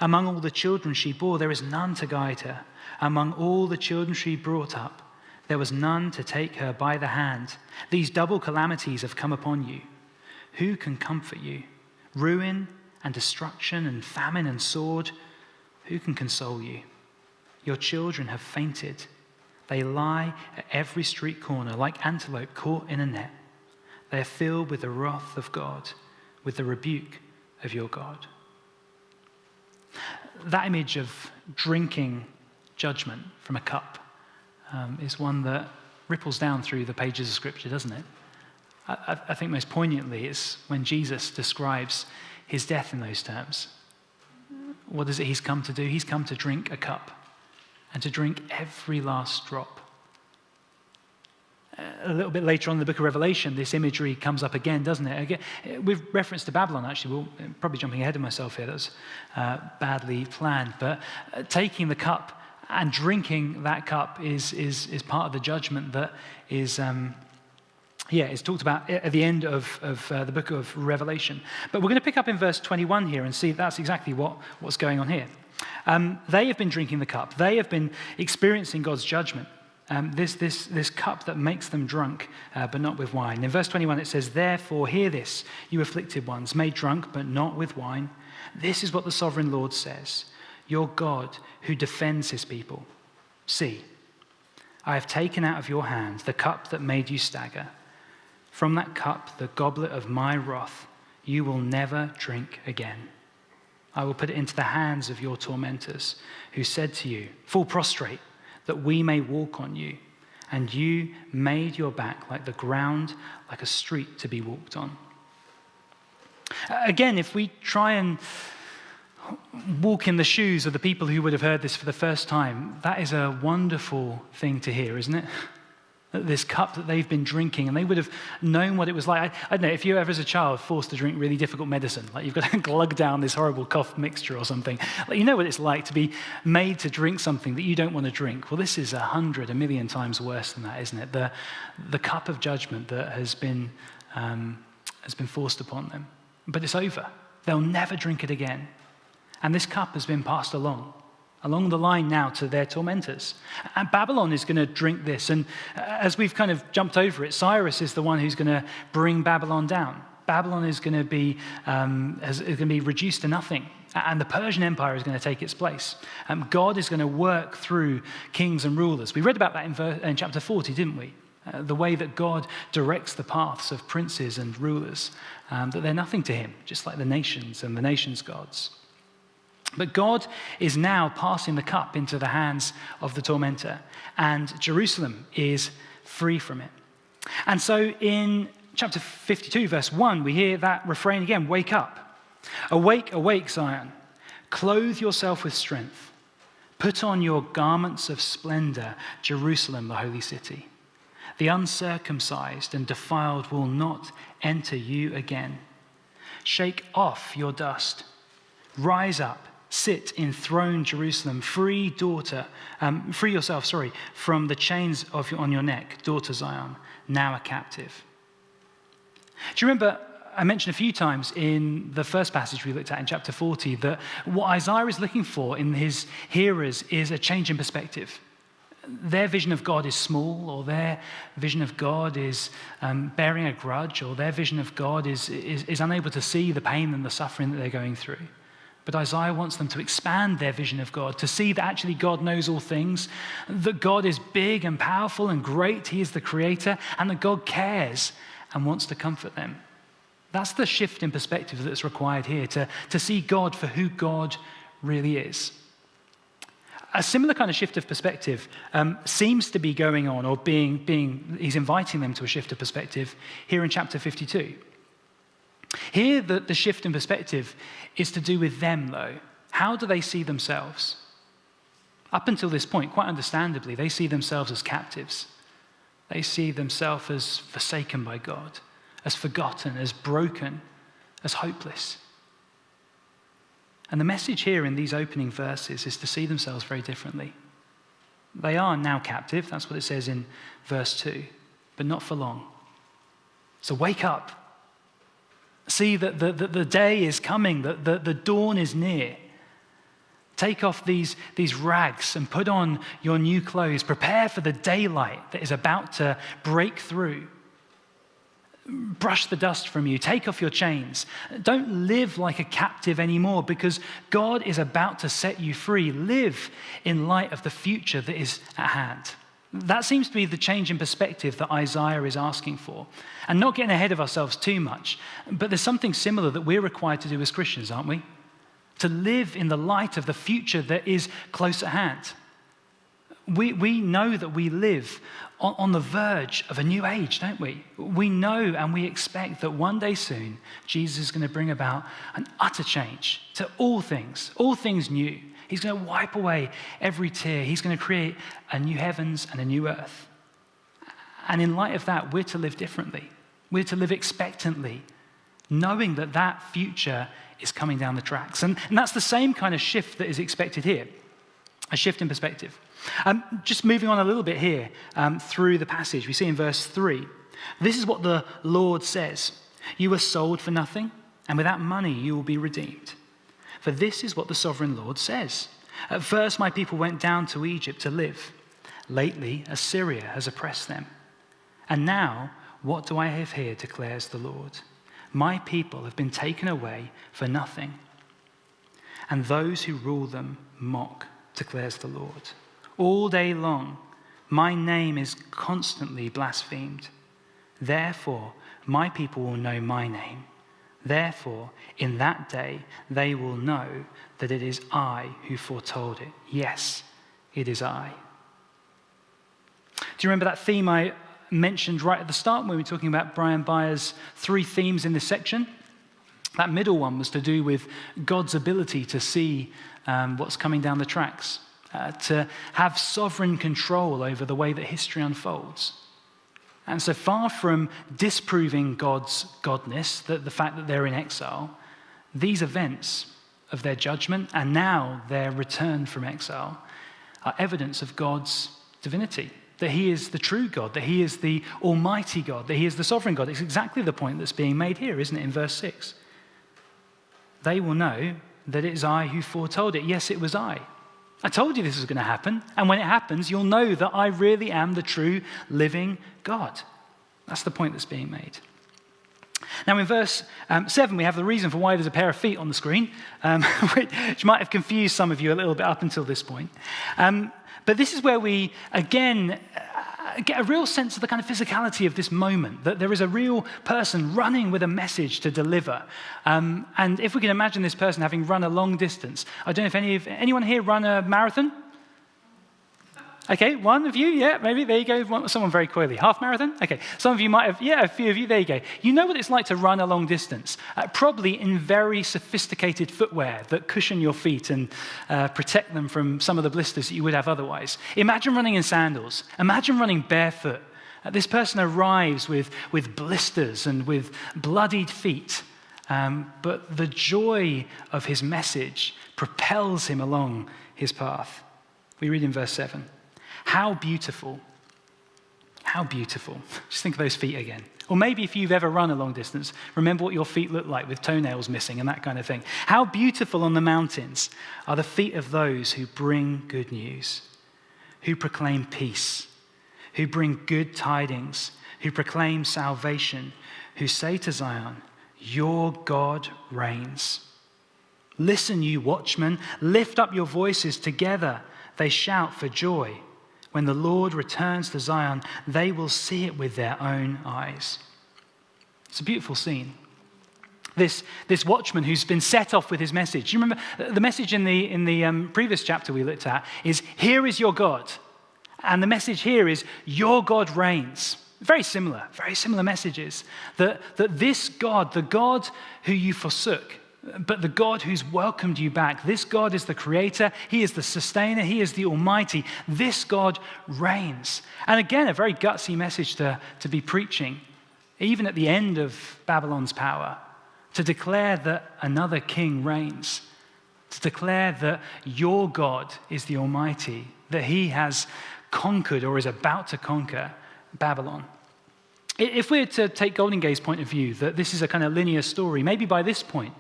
S1: Among all the children she bore, there is none to guide her. Among all the children she brought up, there was none to take her by the hand. These double calamities have come upon you. Who can comfort you? Ruin and destruction and famine and sword. Who can console you? Your children have fainted. They lie at every street corner like antelope caught in a net. They are filled with the wrath of God, with the rebuke of your God. That image of drinking judgment from a cup is one that ripples down through the pages of Scripture, doesn't it? I think most poignantly it's when Jesus describes his death in those terms. What is it he's come to do? He's come to drink a cup and to drink every last drop. A little bit later on in the book of Revelation, this imagery comes up again, doesn't it? Again, with reference to Babylon, actually. We're probably jumping ahead of myself here. That was badly planned. But taking the cup and drinking that cup is part of the judgment that is talked about at the end of the book of Revelation. But we're going to pick up in verse 21 here and see that's exactly what's going on here. They have been drinking the cup. They have been experiencing God's judgment. This cup that makes them drunk, but not with wine. In verse 21 it says, therefore hear this, you afflicted ones, made drunk, but not with wine. This is what the sovereign Lord says, your God who defends his people. See, I have taken out of your hand the cup that made you stagger. From that cup, the goblet of my wrath, you will never drink again. I will put it into the hands of your tormentors, who said to you, fall prostrate, that we may walk on you. And you made your back like the ground, like a street to be walked on. Again, if we try and walk in the shoes of the people who would have heard this for the first time, that is a wonderful thing to hear, isn't it? This cup that they've been drinking, and they would have known what it was like. I don't know, if you were ever as a child forced to drink really difficult medicine, like you've got to glug down this horrible cough mixture or something, like you know what it's like to be made to drink something that you don't want to drink. Well, this is 100, a million times worse than that, isn't it? The cup of judgment that has been forced upon them. But it's over. They'll never drink it again. And this cup has been passed along the line now to their tormentors. And Babylon is going to drink this. And as we've kind of jumped over it, Cyrus is the one who's going to bring Babylon down. Babylon is going to be reduced to nothing. And the Persian Empire is going to take its place. God is going to work through kings and rulers. We read about that in chapter 40, didn't we? The way that God directs the paths of princes and rulers, that they're nothing to him, just like the nations and the nations' gods. But God is now passing the cup into the hands of the tormentor, and Jerusalem is free from it. And so in chapter 52, verse 1, we hear that refrain again, wake up. Awake, awake, Zion. Clothe yourself with strength. Put on your garments of splendor, Jerusalem, the holy city. The uncircumcised and defiled will not enter you again. Shake off your dust. Rise up. Sit enthroned, Jerusalem. Free yourself, from the chains on your neck, daughter Zion, now a captive. Do you remember, I mentioned a few times in the first passage we looked at in chapter 40, that what Isaiah is looking for in his hearers is a change in perspective. Their vision of God is small, or their vision of God is bearing a grudge, or their vision of God is unable to see the pain and the suffering that they're going through. But Isaiah wants them to expand their vision of God, to see that actually God knows all things, that God is big and powerful and great, he is the creator, and that God cares and wants to comfort them. That's the shift in perspective that's required here, to see God for who God really is. A similar kind of shift of perspective seems to be going on, or he's inviting them to a shift of perspective here in chapter 52. Here, the shift in perspective is to do with them, though. How do they see themselves? Up until this point, quite understandably, they see themselves as captives. They see themselves as forsaken by God, as forgotten, as broken, as hopeless. And the message here in these opening verses is to see themselves very differently. They are now captive, that's what it says in verse 2, but not for long. So wake up. See that the day is coming, that the dawn is near. Take off these rags and put on your new clothes. Prepare for the daylight that is about to break through. Brush the dust from you. Take off your chains. Don't live like a captive anymore, because God is about to set you free. Live in light of the future that is at hand. That seems to be the change in perspective that Isaiah is asking for. And not getting ahead of ourselves too much, but there's something similar that we're required to do as Christians, aren't we? To live in the light of the future that is close at hand. We know that we live on the verge of a new age, don't we? We know and we expect that one day soon, Jesus is going to bring about an utter change to all things new. He's going to wipe away every tear. He's going to create a new heavens and a new earth. And in light of that, we're to live differently. We're to live expectantly, knowing that that future is coming down the tracks. And that's the same kind of shift that is expected here, a shift in perspective. Just moving on a little bit here through the passage, we see in verse 3, this is what the Lord says. You were sold for nothing, and without money you will be redeemed. For this is what the sovereign Lord says. At first my people went down to Egypt to live. Lately Assyria has oppressed them. And now what do I have here, declares the Lord? My people have been taken away for nothing. And those who rule them mock, declares the Lord. All day long my name is constantly blasphemed. Therefore my people will know my name. Therefore, in that day, they will know that it is I who foretold it. Yes, it is I. Do you remember that theme I mentioned right at the start when we were talking about Brian Byers' 3 themes in this section? That middle one was to do with God's ability to see what's coming down the tracks, to have sovereign control over the way that history unfolds. And so far from disproving God's godness, the fact that they're in exile, these events of their judgment and now their return from exile are evidence of God's divinity, that he is the true God, that he is the almighty God, that he is the sovereign God. It's exactly the point that's being made here, isn't it, in verse 6? They will know that it is I who foretold it. Yes, it was I. I told you this was going to happen, and when it happens, you'll know that I really am the true living God. That's the point that's being made. Now in verse 7, we have the reason for why there's a pair of feet on the screen, which might have confused some of you a little bit up until this point. But this is where we, again, get a real sense of the kind of physicality of this moment, that there is a real person running with a message to deliver. And if we can imagine this person having run a long distance, I don't know if anyone here run a marathon? Okay, one of you, yeah, maybe, there you go. Someone very coyly. Half marathon? Okay, some of you might have, yeah, a few of you, there you go. You know what it's like to run a long distance, probably in very sophisticated footwear that cushion your feet and protect them from some of the blisters that you would have otherwise. Imagine running in sandals. Imagine running barefoot. This person arrives with blisters and with bloodied feet, but the joy of his message propels him along his path. We read in verse 7. How beautiful. How beautiful. Just think of those feet again. Or maybe if you've ever run a long distance, remember what your feet look like with toenails missing and that kind of thing. How beautiful on the mountains are the feet of those who bring good news, who proclaim peace, who bring good tidings, who proclaim salvation, who say to Zion, your God reigns. Listen, you watchmen, lift up your voices together. They shout for joy. When the Lord returns to Zion, they will see it with their own eyes. It's a beautiful scene. This watchman who's been set off with his message. You remember the message in the previous chapter we looked at is, here is your God. And the message here is, your God reigns. Very similar messages. That this God, the God who you forsook, but the God who's welcomed you back, this God is the creator, he is the sustainer, he is the almighty. This God reigns. And again, a very gutsy message to be preaching, even at the end of Babylon's power, to declare that another king reigns, to declare that your God is the almighty, that he has conquered or is about to conquer Babylon. If we're to take Golden Gate's point of view, that this is a kind of linear story, maybe by this point,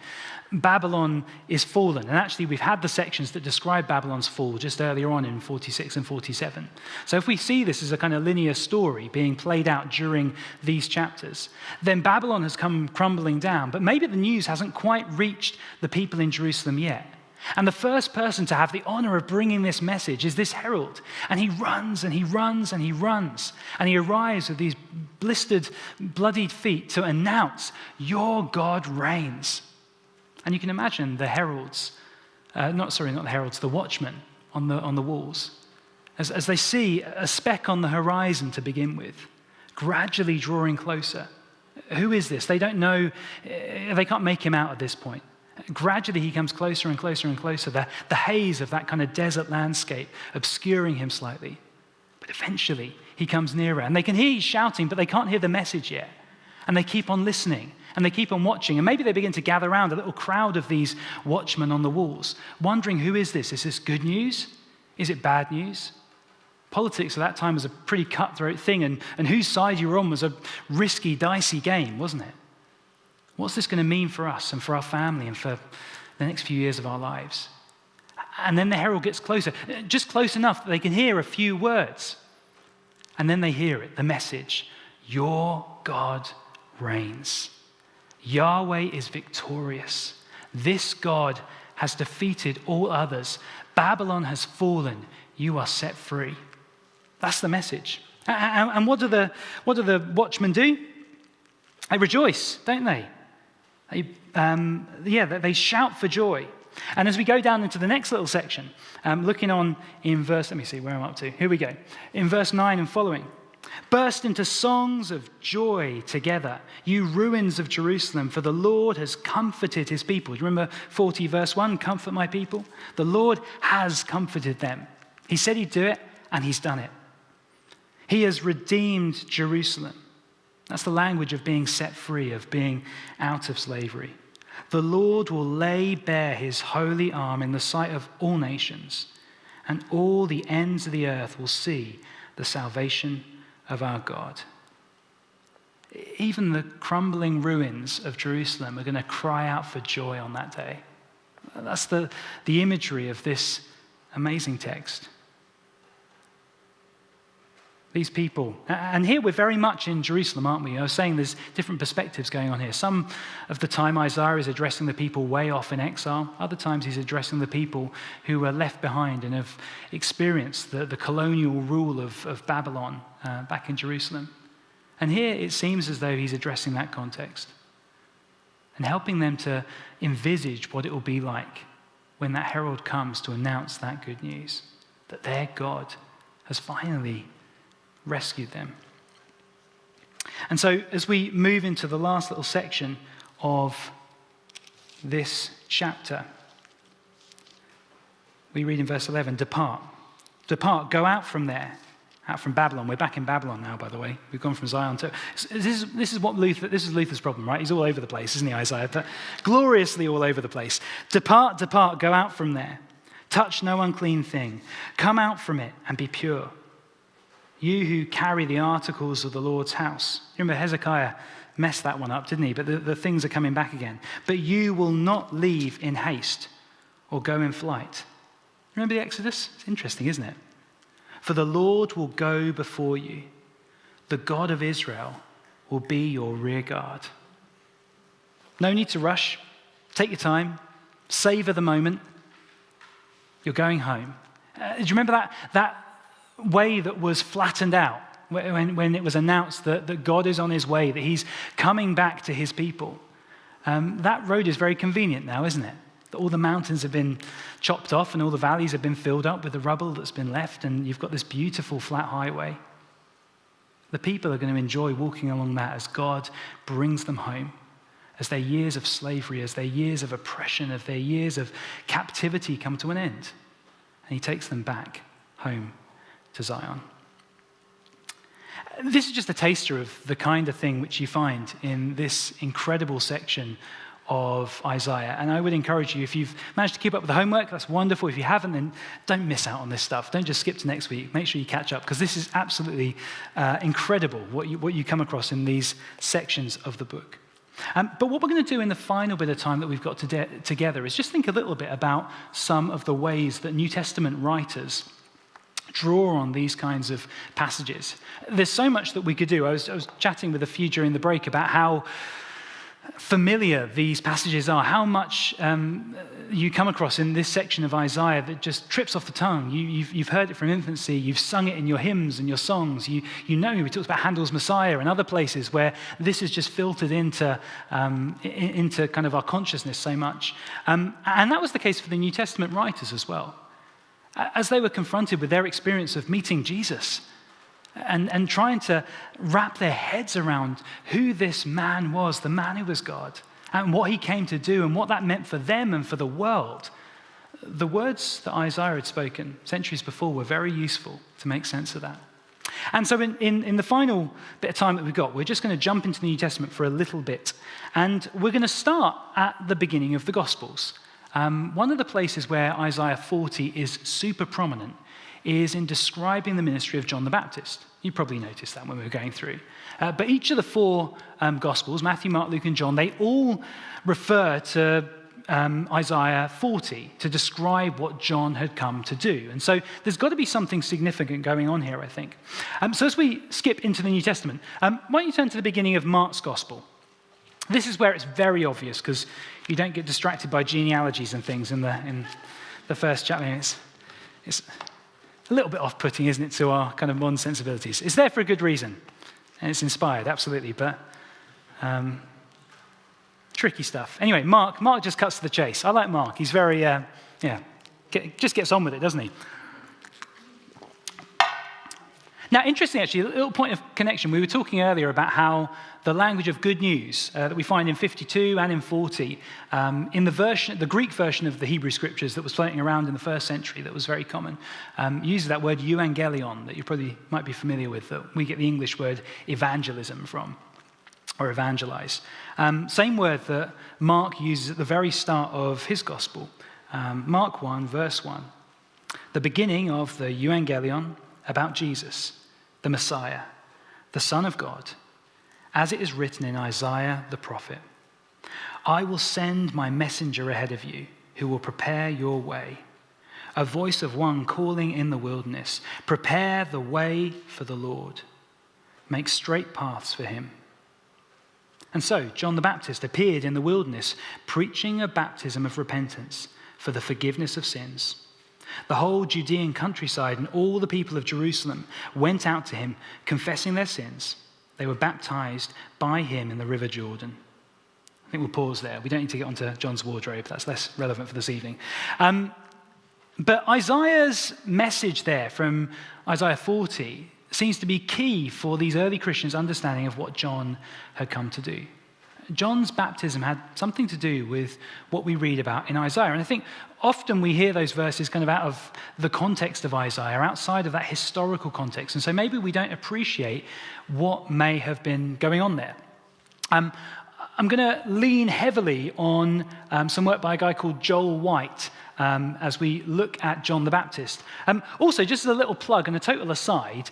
S1: Babylon is fallen. And actually, we've had the sections that describe Babylon's fall just earlier on in 46 and 47. So if we see this as a kind of linear story being played out during these chapters, then Babylon has come crumbling down, but maybe the news hasn't quite reached the people in Jerusalem yet. And the first person to have the honor of bringing this message is this herald. And he runs and he runs and he runs. And he arrives with these blistered, bloodied feet to announce, your God reigns. And you can imagine the heralds, the watchmen on the walls, as they see a speck on the horizon to begin with, gradually drawing closer. Who is this? They don't know, they can't make him out at this point. Gradually, he comes closer and closer and closer, the haze of that kind of desert landscape obscuring him slightly. But eventually, he comes nearer, and they can hear he's shouting, but they can't hear the message yet. And they keep on listening, and they keep on watching, and maybe they begin to gather around a little crowd of these watchmen on the walls, wondering, who is this? Is this good news? Is it bad news? Politics at that time was a pretty cutthroat thing, and whose side you were on was a risky, dicey game, wasn't it? What's this going to mean for us and for our family and for the next few years of our lives? And then the herald gets closer, just close enough that they can hear a few words. And then they hear it, the message, your God reigns. Yahweh is victorious. This God has defeated all others. Babylon has fallen. You are set free. That's the message. And what do the watchmen do? They rejoice, don't they? They shout for joy. And as we go down into the next little section, looking on in verse, let me see where I'm up to. Here we go. In verse 9 and following, Burst into songs of joy together, you ruins of Jerusalem, for the Lord has comforted his people. Do you remember 40 verse 1, comfort my people? The Lord has comforted them. He said he'd do it, and he's done it. He has redeemed Jerusalem. That's the language of being set free, of being out of slavery. The Lord will lay bare his holy arm in the sight of all nations, and all the ends of the earth will see the salvation of our God. Even the crumbling ruins of Jerusalem are going to cry out for joy on that day. That's the imagery of this amazing text. These people, and here we're very much in Jerusalem, aren't we? I was saying there's different perspectives going on here. Some of the time Isaiah is addressing the people way off in exile. Other times he's addressing the people who were left behind and have experienced the colonial rule of Babylon back in Jerusalem. And here it seems as though he's addressing that context and helping them to envisage what it will be like when that herald comes to announce that good news, that their God has finally rescued them. And so as we move into the last little section of this chapter, we read in verse 11, depart, go out from there, out from Babylon. We're back in Babylon now, by the way. We've gone from Zion to... This is Luther's problem, right? He's all over the place, isn't he, Isaiah? But gloriously all over the place. Depart, go out from there. Touch no unclean thing. Come out from it and be pure. You who carry the articles of the Lord's house. Remember, Hezekiah messed that one up, didn't he? But the things are coming back again. But you will not leave in haste or go in flight. Remember the Exodus? It's interesting, isn't it? For the Lord will go before you. The God of Israel will be your rear guard. No need to rush. Take your time. Savor the moment. You're going home. Do you remember that way that was flattened out when it was announced that God is on his way, that he's coming back to his people? That road is very convenient now, isn't it? That all the mountains have been chopped off and all the valleys have been filled up with the rubble that's been left, and you've got this beautiful flat highway. The people are going to enjoy walking along that as God brings them home, as their years of slavery, as their years of oppression, as their years of captivity come to an end. And he takes them back home to Zion. This is just a taster of the kind of thing which you find in this incredible section of Isaiah. And I would encourage you, if you've managed to keep up with the homework, that's wonderful. If you haven't, then don't miss out on this stuff. Don't just skip to next week. Make sure you catch up, because this is absolutely incredible what you come across in these sections of the book. But what we're going to do in the final bit of time that we've got together is just think a little bit about some of the ways that New Testament writers draw on these kinds of passages. There's so much that we could do. I was chatting with a few during the break about how familiar these passages are, how much you come across in this section of Isaiah that just trips off the tongue. You've heard it from infancy, you've sung it in your hymns and your songs. You know, we talked about Handel's Messiah and other places where this is just filtered into kind of our consciousness so much. And that was the case for the New Testament writers as well. As they were confronted with their experience of meeting Jesus and trying to wrap their heads around who this man was, the man who was God, and what he came to do and what that meant for them and for the world, the words that Isaiah had spoken centuries before were very useful to make sense of that. And so in the final bit of time that we've got, we're just going to jump into the New Testament for a little bit. And we're going to start at the beginning of the Gospels. One of the places where Isaiah 40 is super prominent is in describing the ministry of John the Baptist. You probably noticed that when we were going through. But each of the four Gospels, Matthew, Mark, Luke, and John, they all refer to Isaiah 40 to describe what John had come to do. And so there's got to be something significant going on here, I think. So as we skip into the New Testament, why don't you turn to the beginning of Mark's Gospel? This is where it's very obvious, because you don't get distracted by genealogies and things in the first chapter. It's a little bit off-putting, isn't it, to our kind of modern sensibilities. It's there for a good reason, and it's inspired, absolutely, but tricky stuff. Anyway, Mark just cuts to the chase. I like Mark. He's very, just gets on with it, doesn't he? Now, interesting, actually, a little point of connection. We were talking earlier about how the language of good news that we find in 52 and in 40, in the Greek version of the Hebrew scriptures that was floating around in the first century that was very common, uses that word euangelion that you probably might be familiar with, that we get the English word evangelism from, or evangelize. Same word that Mark uses at the very start of his gospel. Mark 1, verse 1. The beginning of the euangelion about Jesus, the Messiah, the Son of God, as it is written in Isaiah the prophet. I will send my messenger ahead of you, who will prepare your way. A voice of one calling in the wilderness, prepare the way for the Lord. Make straight paths for him. And so John the Baptist appeared in the wilderness, preaching a baptism of repentance for the forgiveness of sins. The whole Judean countryside and all the people of Jerusalem went out to him, confessing their sins. They were baptized by him in the river Jordan. I think we'll pause there. We don't need to get onto John's wardrobe. That's less relevant for this evening. But Isaiah's message there from Isaiah 40 seems to be key for these early Christians' understanding of what John had come to do. John's baptism had something to do with what we read about in Isaiah. And I think often we hear those verses kind of out of the context of Isaiah, outside of that historical context. And so maybe we don't appreciate what may have been going on there. I'm going to lean heavily on some work by a guy called Joel White as we look at John the Baptist. Also, just as a little plug and a total aside,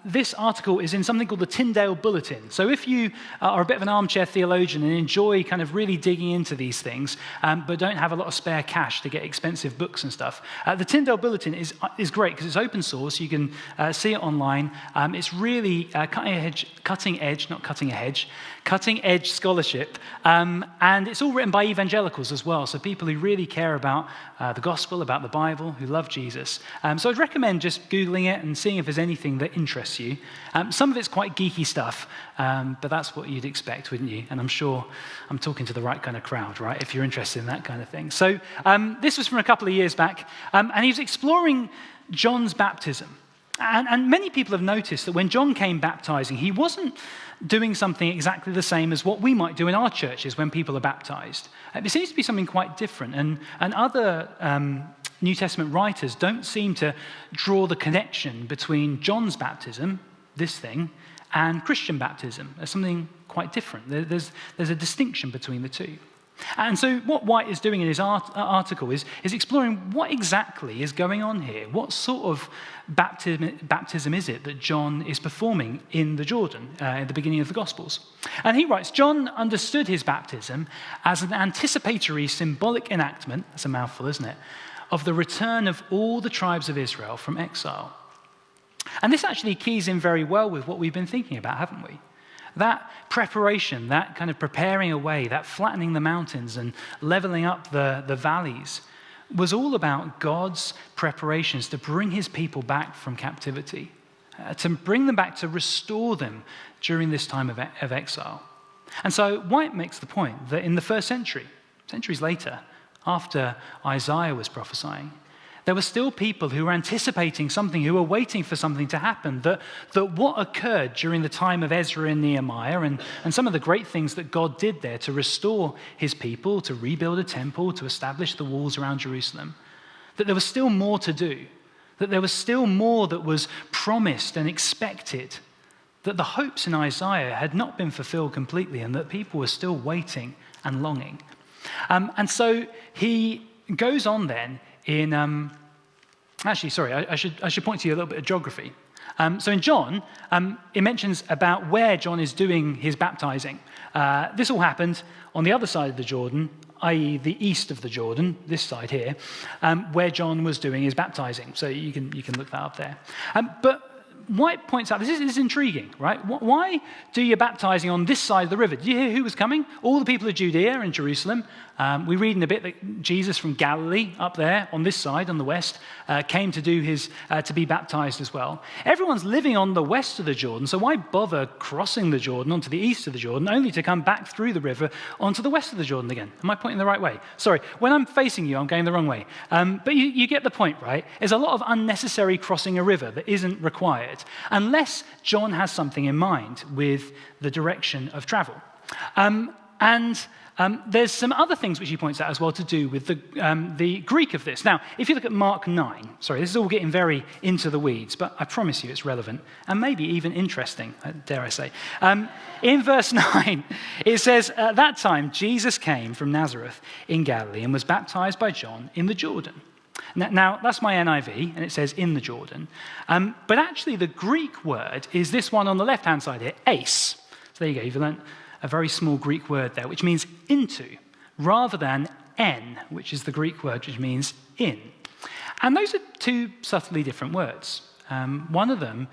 S1: this article is in something called the Tyndale Bulletin. So if you are a bit of an armchair theologian and enjoy kind of really digging into these things, but don't have a lot of spare cash to get expensive books and stuff, the Tyndale Bulletin is great because it's open source. You can see it online. It's really cutting edge scholarship, and it's all written by evangelicals as well, so people who really care about the gospel, about the Bible, who love Jesus. So I'd recommend just Googling it and seeing if there's anything that interests you. Some of it's quite geeky stuff, but that's what you'd expect, wouldn't you? And I'm sure I'm talking to the right kind of crowd, right, if you're interested in that kind of thing. So this was from a couple of years back, and he was exploring John's baptism. And many people have noticed that when John came baptizing, he wasn't doing something exactly the same as what we might do in our churches when people are baptized. It seems to be something quite different. And other New Testament writers don't seem to draw the connection between John's baptism, this thing, and Christian baptism as something quite different. There's a distinction between the two. And so what White is doing in his article is exploring what exactly is going on here. What sort of baptism is it that John is performing in the Jordan at the beginning of the Gospels? And he writes, John understood his baptism as an anticipatory symbolic enactment, that's a mouthful, isn't it, of the return of all the tribes of Israel from exile. And this actually keys in very well with what we've been thinking about, haven't we? That preparation, that kind of preparing a way, that flattening the mountains and leveling up the valleys was all about God's preparations to bring his people back from captivity, to bring them back, to restore them during this time of exile. And so White makes the point that in the first century, centuries later, after Isaiah was prophesying, there were still people who were anticipating something, who were waiting for something to happen, that what occurred during the time of Ezra and Nehemiah and some of the great things that God did there to restore his people, to rebuild a temple, to establish the walls around Jerusalem, that there was still more to do, that there was still more that was promised and expected, that the hopes in Isaiah had not been fulfilled completely and that people were still waiting and longing. And so he goes on then in, I should point to you a little bit of geography. So in John, it mentions about where John is doing his baptizing. This all happened on the other side of the Jordan, i.e. the east of the Jordan, this side here, where John was doing his baptizing. So you can look that up there. But White points out, this is intriguing, right? Why do you baptizing on this side of the river? Did you hear who was coming? All the people of Judea and Jerusalem. We read in a bit that Jesus from Galilee, up there on this side, on the west, came to be baptized as well. Everyone's living on the west of the Jordan, so why bother crossing the Jordan onto the east of the Jordan, only to come back through the river onto the west of the Jordan again? Am I pointing the right way? Sorry, when I'm facing you, I'm going the wrong way. But you get the point, right? There's a lot of unnecessary crossing a river that isn't required. required, unless John has something in mind with the direction of travel. There's some other things which he points out as well to do with the Greek of this. Now, if you look at Mark 9, sorry, this is all getting very into the weeds, but I promise you it's relevant and maybe even interesting, dare I say. In verse 9, it says, "At that time, Jesus came from Nazareth in Galilee and was baptized by John in the Jordan." Now, that's my NIV, and it says in the Jordan. But actually, the Greek word is this one on the left-hand side here, eis. So there you go, you've learned a very small Greek word there, which means into, rather than en, which is the Greek word which means in. And those are two subtly different words. One of them,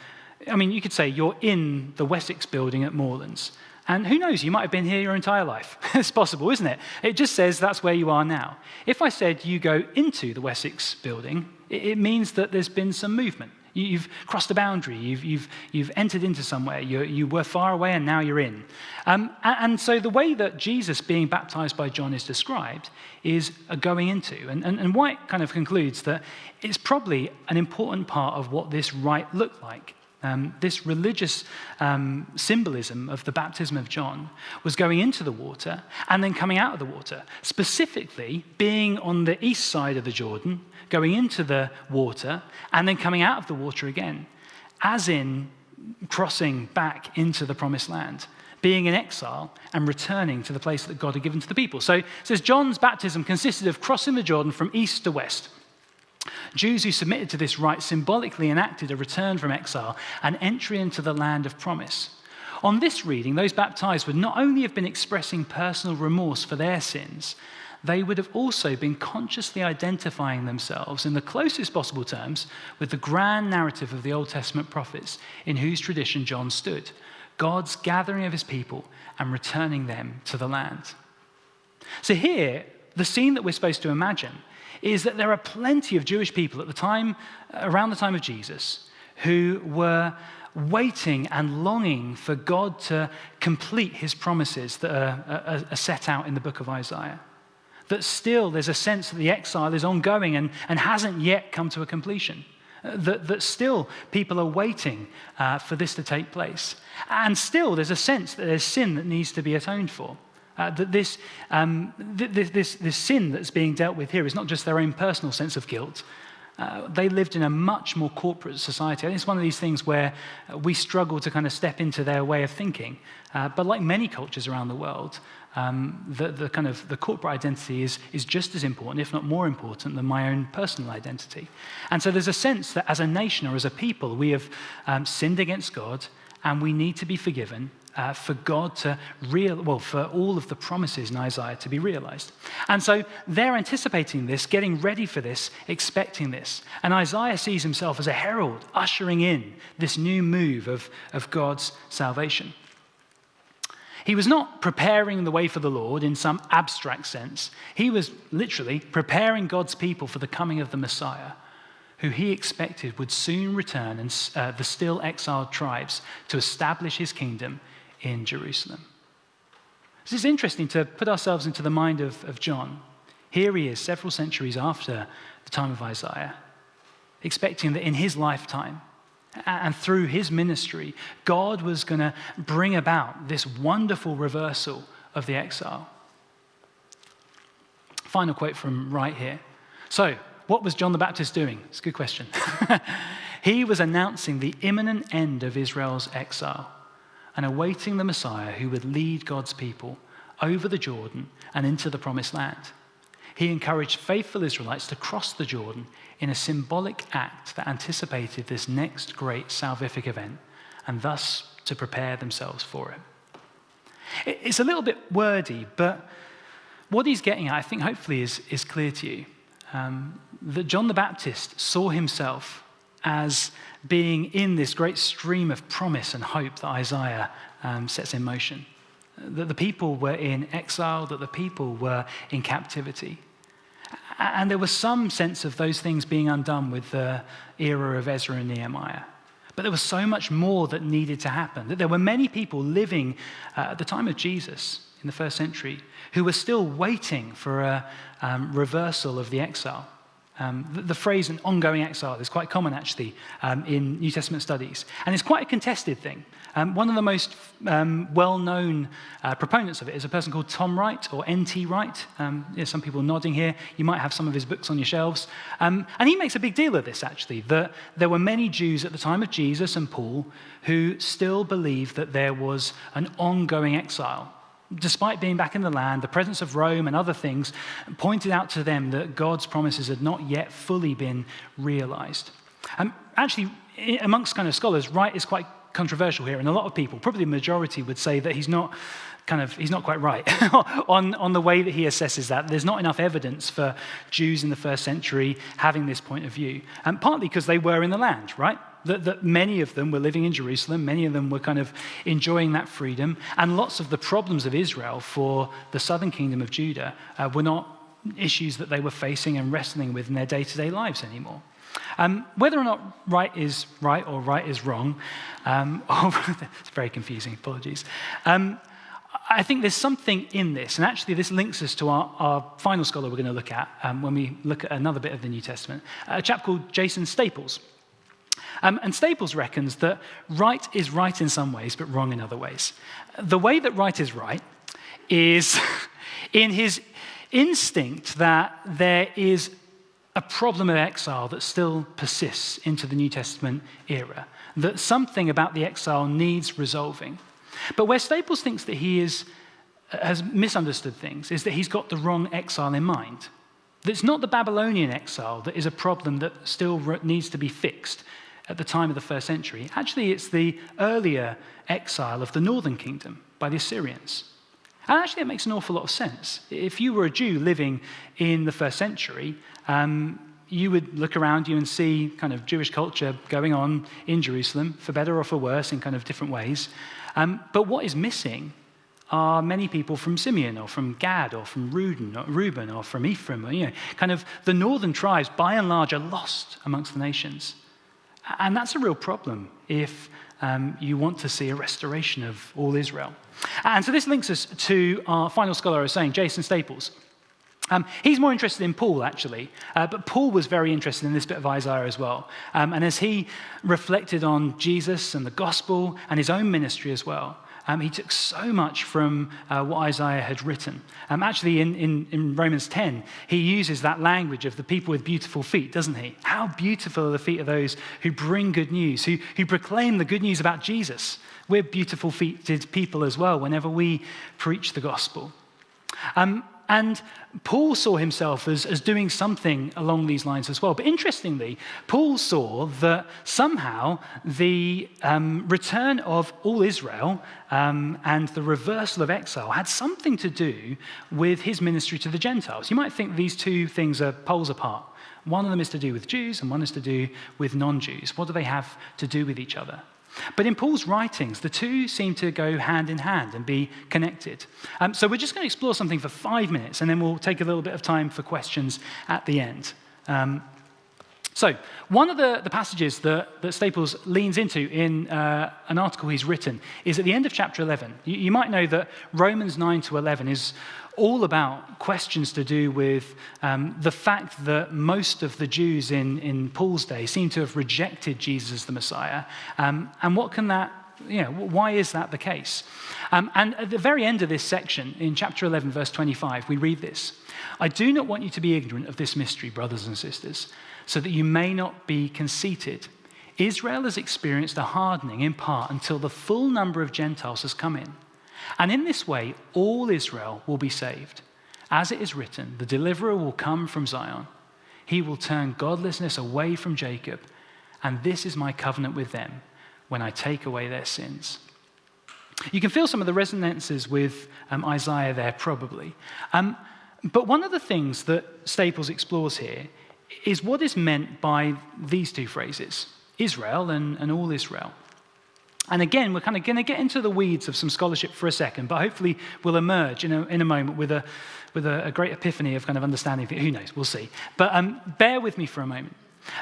S1: I mean, you could say you're in the Wessex building at Moorlands. And who knows, you might have been here your entire life. It's possible, isn't it? It just says that's where you are now. If I said you go into the Wessex building, it means that there's been some movement. You've crossed a boundary. You've entered into somewhere. You were far away and now you're in. And so the way that Jesus being baptized by John is described is a going into. And White kind of concludes that it's probably an important part of what this rite looked like. This religious symbolism of the baptism of John was going into the water and then coming out of the water, specifically being on the east side of the Jordan, going into the water and then coming out of the water again, as in crossing back into the promised land, being in exile and returning to the place that God had given to the people. So it says John's baptism consisted of crossing the Jordan from east to west. Jews who submitted to this rite symbolically enacted a return from exile and entry into the land of promise. On this reading, those baptized would not only have been expressing personal remorse for their sins, they would have also been consciously identifying themselves in the closest possible terms with the grand narrative of the Old Testament prophets in whose tradition John stood, God's gathering of his people and returning them to the land. So here, the scene that we're supposed to imagine is that there are plenty of Jewish people at the time, around the time of Jesus, who were waiting and longing for God to complete his promises that are set out in the book of Isaiah. That still there's a sense that the exile is ongoing and hasn't yet come to a completion. That still people are waiting for this to take place. And still there's a sense that there's sin that needs to be atoned for. That this sin that's being dealt with here is not just their own personal sense of guilt. They lived in a much more corporate society. I think it's one of these things where we struggle to kind of step into their way of thinking. But like many cultures around the world, the corporate identity is just as important, if not more important, than my own personal identity. And so there's a sense that as a nation or as a people, we have sinned against God and we need to be forgiven. For God to for all of the promises in Isaiah to be realized. And so they're anticipating this, getting ready for this, expecting this. And Isaiah sees himself as a herald ushering in this new move of God's salvation. He was not preparing the way for the Lord in some abstract sense. He was literally preparing God's people for the coming of the Messiah, who he expected would soon return and the still exiled tribes to establish his kingdom in Jerusalem. This is interesting to put ourselves into the mind of John. Here he is, several centuries after the time of Isaiah, expecting that in his lifetime and through his ministry, God was going to bring about this wonderful reversal of the exile. Final quote from right here. So, what was John the Baptist doing? It's a good question. He was announcing the imminent end of Israel's exile and awaiting the Messiah who would lead God's people over the Jordan and into the promised land. He encouraged faithful Israelites to cross the Jordan in a symbolic act that anticipated this next great salvific event and thus to prepare themselves for it. It's a little bit wordy, but what he's getting at, I think hopefully is clear to you. That John the Baptist saw himself as being in this great stream of promise and hope that Isaiah sets in motion. That the people were in exile, that the people were in captivity. And there was some sense of those things being undone with the era of Ezra and Nehemiah. But there was so much more that needed to happen. That there were many people living at the time of Jesus in the first century who were still waiting for a reversal of the exile. The phrase an ongoing exile is quite common, actually, in New Testament studies. And it's quite a contested thing. One of the most well-known proponents of it is a person called Tom Wright, or N.T. Wright. There's some people nodding here. You might have some of his books on your shelves. And he makes a big deal of this, actually, that there were many Jews at the time of Jesus and Paul who still believed that there was an ongoing exile. Despite being back in the land, the presence of Rome and other things pointed out to them that God's promises had not yet fully been realized. Actually, amongst kind of scholars, Wright is quite controversial here, and a lot of people, probably the majority, would say that he's not quite right on the way that he assesses that. There's not enough evidence for Jews in the first century having this point of view, and partly because they were in the land, right? That many of them were living in Jerusalem, many of them were kind of enjoying that freedom, and lots of the problems of Israel for the southern kingdom of Judah were not issues that they were facing and wrestling with in their day-to-day lives anymore. Whether or not right is right or right is wrong, it's very confusing, apologies. I think there's something in this, and actually this links us to our final scholar we're going to look at when we look at another bit of the New Testament, a chap called Jason Staples. And Staples reckons that right is right in some ways, but wrong in other ways. The way that right is in his instinct that there is a problem of exile that still persists into the New Testament era, that something about the exile needs resolving. But where Staples thinks that he has misunderstood things is that he's got the wrong exile in mind. That it's not the Babylonian exile that is a problem that still needs to be fixed at the time of the first century. Actually, it's the earlier exile of the northern kingdom by the Assyrians. And actually, it makes an awful lot of sense. If you were a Jew living in the first century, you would look around you and see kind of Jewish culture going on in Jerusalem, for better or for worse, in kind of different ways. But what is missing are many people from Simeon or from Gad or from Reuben or from Ephraim. Or, kind of the northern tribes, by and large, are lost amongst the nations. And that's a real problem if you want to see a restoration of all Israel. And so this links us to our final scholar I was saying, Jason Staples. He's more interested in Paul, actually, but Paul was very interested in this bit of Isaiah as well. And as he reflected on Jesus and the gospel and his own ministry as well, he took so much from what Isaiah had written. Actually, in Romans 10, he uses that language of the people with beautiful feet, doesn't he? How beautiful are the feet of those who bring good news, who proclaim the good news about Jesus. We're beautiful-feeted people as well whenever we preach the gospel. And Paul saw himself as doing something along these lines as well. But interestingly, Paul saw that somehow the return of all Israel and the reversal of exile had something to do with his ministry to the Gentiles. You might think these two things are poles apart. One of them is to do with Jews and one is to do with non-Jews. What do they have to do with each other? But in Paul's writings, the two seem to go hand in hand and be connected. So we're just going to explore something for 5 minutes, and then we'll take a little bit of time for questions at the end. So one of the passages that Staples leans into in an article he's written is at the end of chapter 11. You might know that Romans 9 to 11 is all about questions to do with the fact that most of the Jews in Paul's day seem to have rejected Jesus as the Messiah. And what can that, why is that the case? And at the very end of this section, in chapter 11, verse 25, we read this. I do not want you to be ignorant of this mystery, brothers and sisters, so that you may not be conceited. Israel has experienced a hardening in part until the full number of Gentiles has come in. And in this way, all Israel will be saved. As it is written, the deliverer will come from Zion. He will turn godlessness away from Jacob. And this is my covenant with them when I take away their sins. You can feel some of the resonances with Isaiah there, probably. But one of the things that Staples explores here is what is meant by these two phrases, Israel and all Israel. And again, we're kind of going to get into the weeds of some scholarship for a second, but hopefully we'll emerge in a moment with a great epiphany of kind of understanding. Who knows? We'll see. But bear with me for a moment.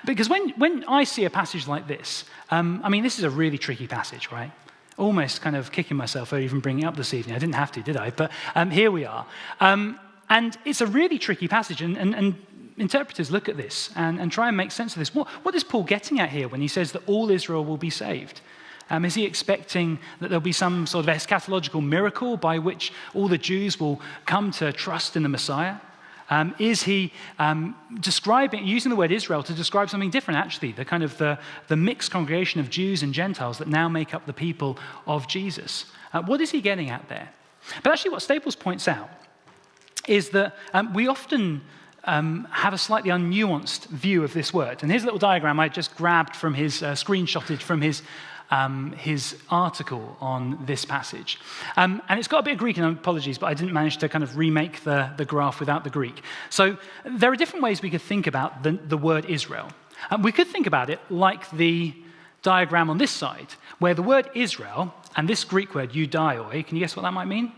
S1: Because when I see a passage like this, this is a really tricky passage, right? Almost kind of kicking myself for even bringing it up this evening. I didn't have to, did I? But here we are. And it's a really tricky passage. And interpreters look at this and try and make sense of this. What is Paul getting at here when he says that all Israel will be saved? Is he expecting that there'll be some sort of eschatological miracle by which all the Jews will come to trust in the Messiah? Is he using the word Israel to describe something different, actually, the kind of the mixed congregation of Jews and Gentiles that now make up the people of Jesus? What is he getting at there? But actually what Staples points out is that we often have a slightly unnuanced view of this word. And here's a little diagram I just grabbed from screenshotted from his article on this passage. And it's got a bit of Greek, and apologies, but I didn't manage to kind of remake the graph without the Greek. So there are different ways we could think about the word Israel. We could think about it like the diagram on this side, where the word Israel and this Greek word eudioi, can you guess what that might mean?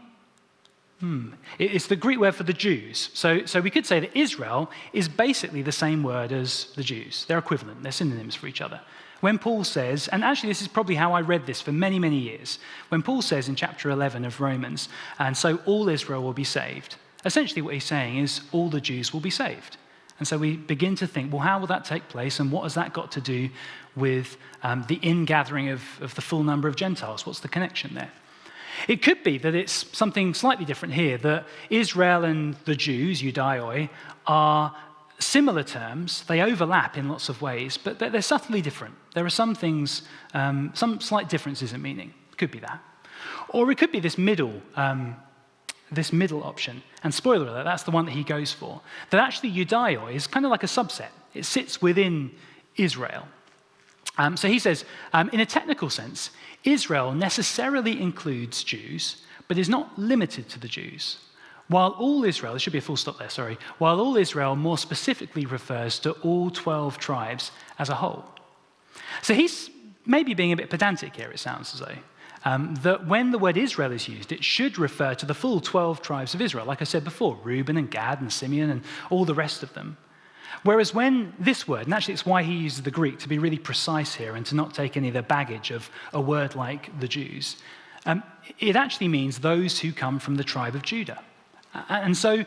S1: It's the Greek word for the Jews. So we could say that Israel is basically the same word as the Jews. They're equivalent. They're synonyms for each other. When Paul says, and actually this is probably how I read this for many, many years, when Paul says in chapter 11 of Romans, and so all Israel will be saved, essentially what he's saying is all the Jews will be saved. And so we begin to think, well, how will that take place, and what has that got to do with the ingathering of the full number of Gentiles? What's the connection there? It could be that it's something slightly different here, that Israel and the Jews, eudioi, are similar terms. They overlap in lots of ways, but they're subtly different. There are some things, some slight differences in meaning. It could be that. Or it could be this middle option. And spoiler alert, that's the one that he goes for. That actually eudioi is kind of like a subset. It sits within Israel. So he says, in a technical sense, Israel necessarily includes Jews, but is not limited to the Jews. While all Israel, there should be a full stop there, sorry. While all Israel more specifically refers to all 12 tribes as a whole. So he's maybe being a bit pedantic here, it sounds as though. That when the word Israel is used, it should refer to the full 12 tribes of Israel. Like I said before, Reuben and Gad and Simeon and all the rest of them. Whereas when this word, and actually it's why he uses the Greek, to be really precise here and to not take any of the baggage of a word like the Jews, it actually means those who come from the tribe of Judah. And so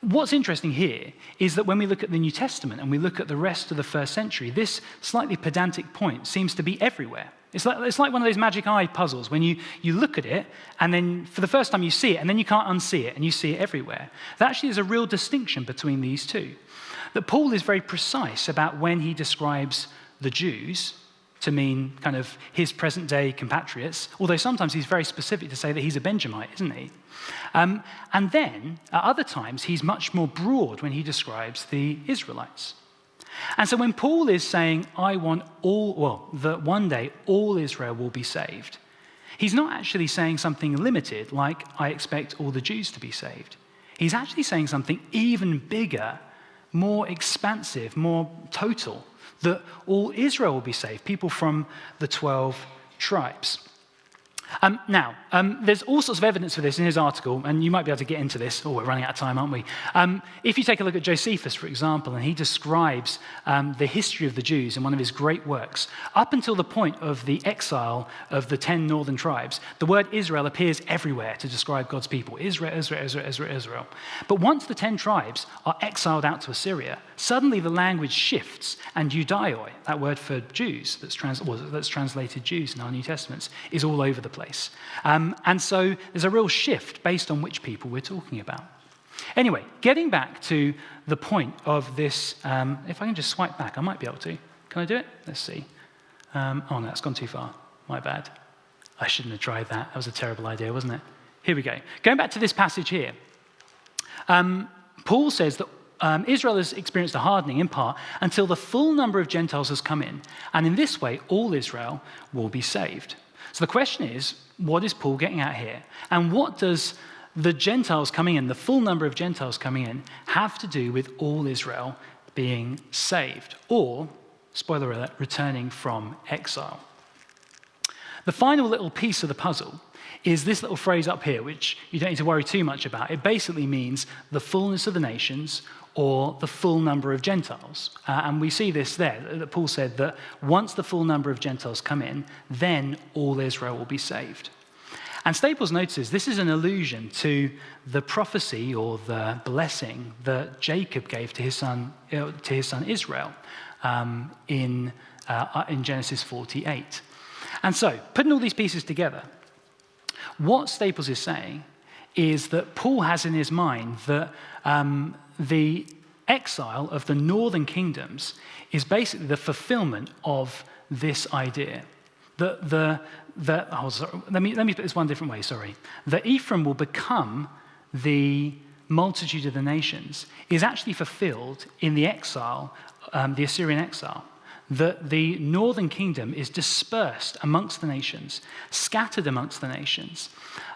S1: what's interesting here is that when we look at the New Testament and we look at the rest of the first century, this slightly pedantic point seems to be everywhere. It's like one of those magic eye puzzles when you look at it and then for the first time you see it and then you can't unsee it and you see it everywhere. There actually is a real distinction between these two. That Paul is very precise about when he describes the Jews to mean kind of his present-day compatriots, although sometimes he's very specific to say that he's a Benjamite, isn't he? And then, at other times, he's much more broad when he describes the Israelites. And so when Paul is saying, that one day all Israel will be saved, he's not actually saying something limited, like, I expect all the Jews to be saved. He's actually saying something even bigger, more expansive, more total, that all Israel will be saved, people from the 12 tribes. Now, there's all sorts of evidence for this in his article, and you might be able to get into this. Oh, we're running out of time, aren't we? If you take a look at Josephus, for example, and he describes the history of the Jews in one of his great works, up until the point of the exile of the 10 northern tribes, the word Israel appears everywhere to describe God's people. Israel, Israel, Israel, Israel, Israel. But once the 10 tribes are exiled out to Assyria, suddenly the language shifts, and eudioi, that word for Jews that's translated Jews in our New Testaments, is all over the place. And so there's a real shift based on which people we're talking about. Anyway, getting back to the point of this, if I can just swipe back, I might be able to. Can I do it? Let's see. Oh no, that's gone too far. My bad. I shouldn't have tried that. That was a terrible idea, wasn't it? Here we go. Going back to this passage here. Paul says that Israel has experienced a hardening in part until the full number of Gentiles has come in. And in this way, all Israel will be saved. So the question is, what is Paul getting at here? And what does the Gentiles coming in, the full number of Gentiles coming in, have to do with all Israel being saved? Or, spoiler alert, returning from exile? The final little piece of the puzzle is this little phrase up here, which you don't need to worry too much about. It basically means the fullness of the nations or the full number of Gentiles. And we see this there, that Paul said that once the full number of Gentiles come in, then all Israel will be saved. And Staples notices this is an allusion to the prophecy or the blessing that Jacob gave to his son Israel in Genesis 48. And so, putting all these pieces together, what Staples is saying is that Paul has in his mind that the exile of the northern kingdoms is basically the fulfillment of this idea. Let me put this one different way, sorry. That Ephraim will become the multitude of the nations is actually fulfilled in the exile, the Assyrian exile. That the northern kingdom is dispersed amongst the nations, scattered amongst the nations.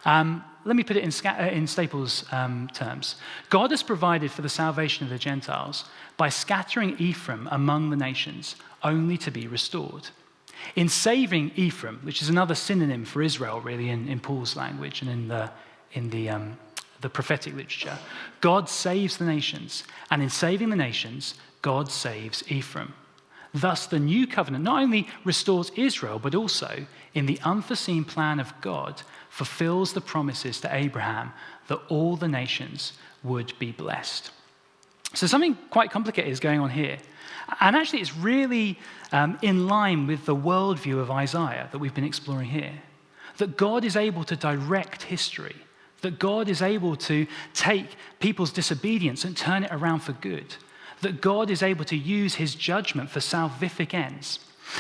S1: Let me put it in Staples' terms. God has provided for the salvation of the Gentiles by scattering Ephraim among the nations, only to be restored. In saving Ephraim, which is another synonym for Israel, really, in Paul's language and in the prophetic literature, God saves the nations, and in saving the nations, God saves Ephraim. Thus, the new covenant not only restores Israel, but also, in the unforeseen plan of God, fulfills the promises to Abraham that all the nations would be blessed. So something quite complicated is going on here. And actually, it's really in line with the worldview of Isaiah that we've been exploring here. That God is able to direct history. That God is able to take people's disobedience and turn it around for good. That God is able to use his judgment for salvific ends.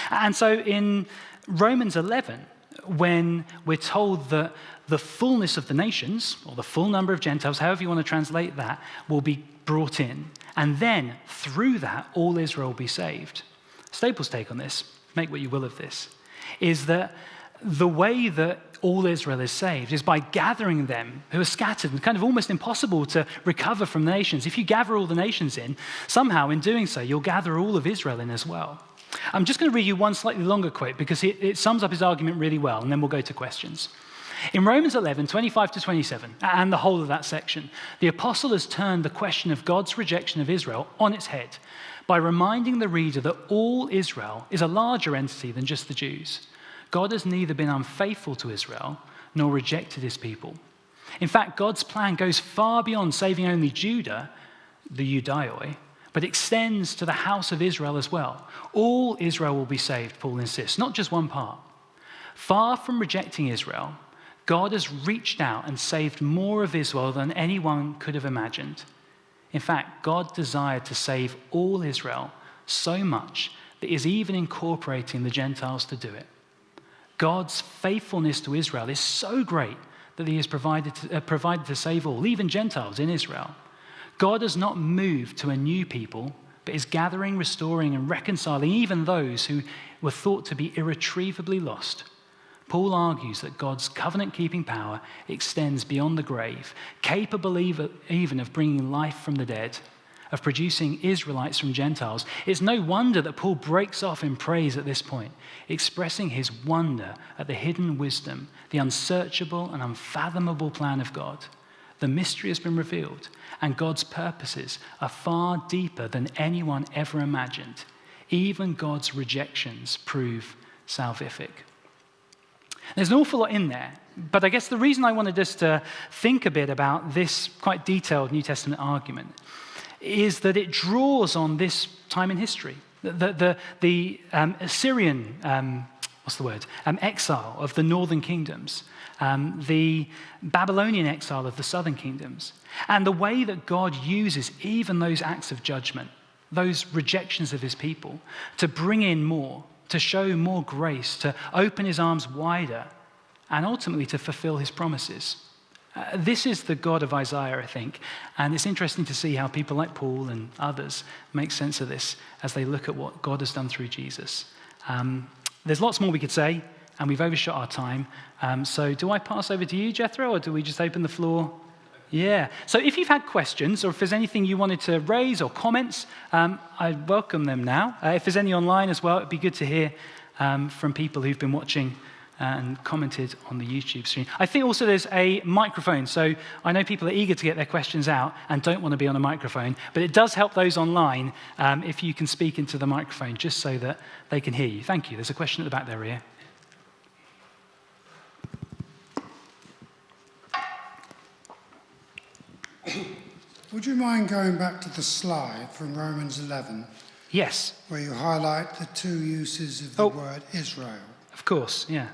S1: And so in Romans 11, when we're told that the fullness of the nations, or the full number of Gentiles, however you want to translate that, will be brought in. And then, through that, all Israel will be saved. Staples' take on this, make what you will of this, is that the way that all Israel is saved is by gathering them who are scattered and kind of almost impossible to recover from the nations. If you gather all the nations in, somehow in doing so, you'll gather all of Israel in as well. I'm just going to read you one slightly longer quote because it sums up his argument really well, and then we'll go to questions. In Romans 11, 25 to 27, and the whole of that section, the apostle has turned the question of God's rejection of Israel on its head by reminding the reader that all Israel is a larger entity than just the Jews. God has neither been unfaithful to Israel nor rejected his people. In fact, God's plan goes far beyond saving only Judah, the Judaioi, but extends to the house of Israel as well. All Israel will be saved, Paul insists, not just one part. Far from rejecting Israel, God has reached out and saved more of Israel than anyone could have imagined. In fact, God desired to save all Israel so much that he is even incorporating the Gentiles to do it. God's faithfulness to Israel is so great that he has provided to save all, even Gentiles in Israel. God has not moved to a new people, but is gathering, restoring, and reconciling even those who were thought to be irretrievably lost. Paul argues that God's covenant-keeping power extends beyond the grave, capable even of bringing life from the dead, of producing Israelites from Gentiles. It's no wonder that Paul breaks off in praise at this point, expressing his wonder at the hidden wisdom, the unsearchable and unfathomable plan of God. The mystery has been revealed, and God's purposes are far deeper than anyone ever imagined. Even God's rejections prove salvific. There's an awful lot in there, but I guess the reason I wanted us to think a bit about this quite detailed New Testament argument is that it draws on this time in history. The Assyrian, exile of the northern kingdoms, the Babylonian exile of the southern kingdoms, and the way that God uses even those acts of judgment, those rejections of his people, to bring in more, to show more grace, to open his arms wider, and ultimately to fulfill his promises. This is the God of Isaiah, I think, and it's interesting to see how people like Paul and others make sense of this as they look at what God has done through Jesus. There's lots more we could say, and we've overshot our time. So do I pass over to you, Jethro, or do we just open the floor? Yeah. So if you've had questions, or if there's anything you wanted to raise or comments, I welcome them now. If there's any online as well, it'd be good to hear from people who've been watching and commented on the YouTube stream. I think also there's a microphone. So I know people are eager to get their questions out and don't want to be on a microphone, but it does help those online if you can speak into the microphone just so that they can hear you. Thank you. There's a question at the back there, Ria.
S3: Would you mind going back to the slide from Romans 11,
S1: Yes,
S3: where you highlight the two uses of the word Israel?
S1: of course, yeah.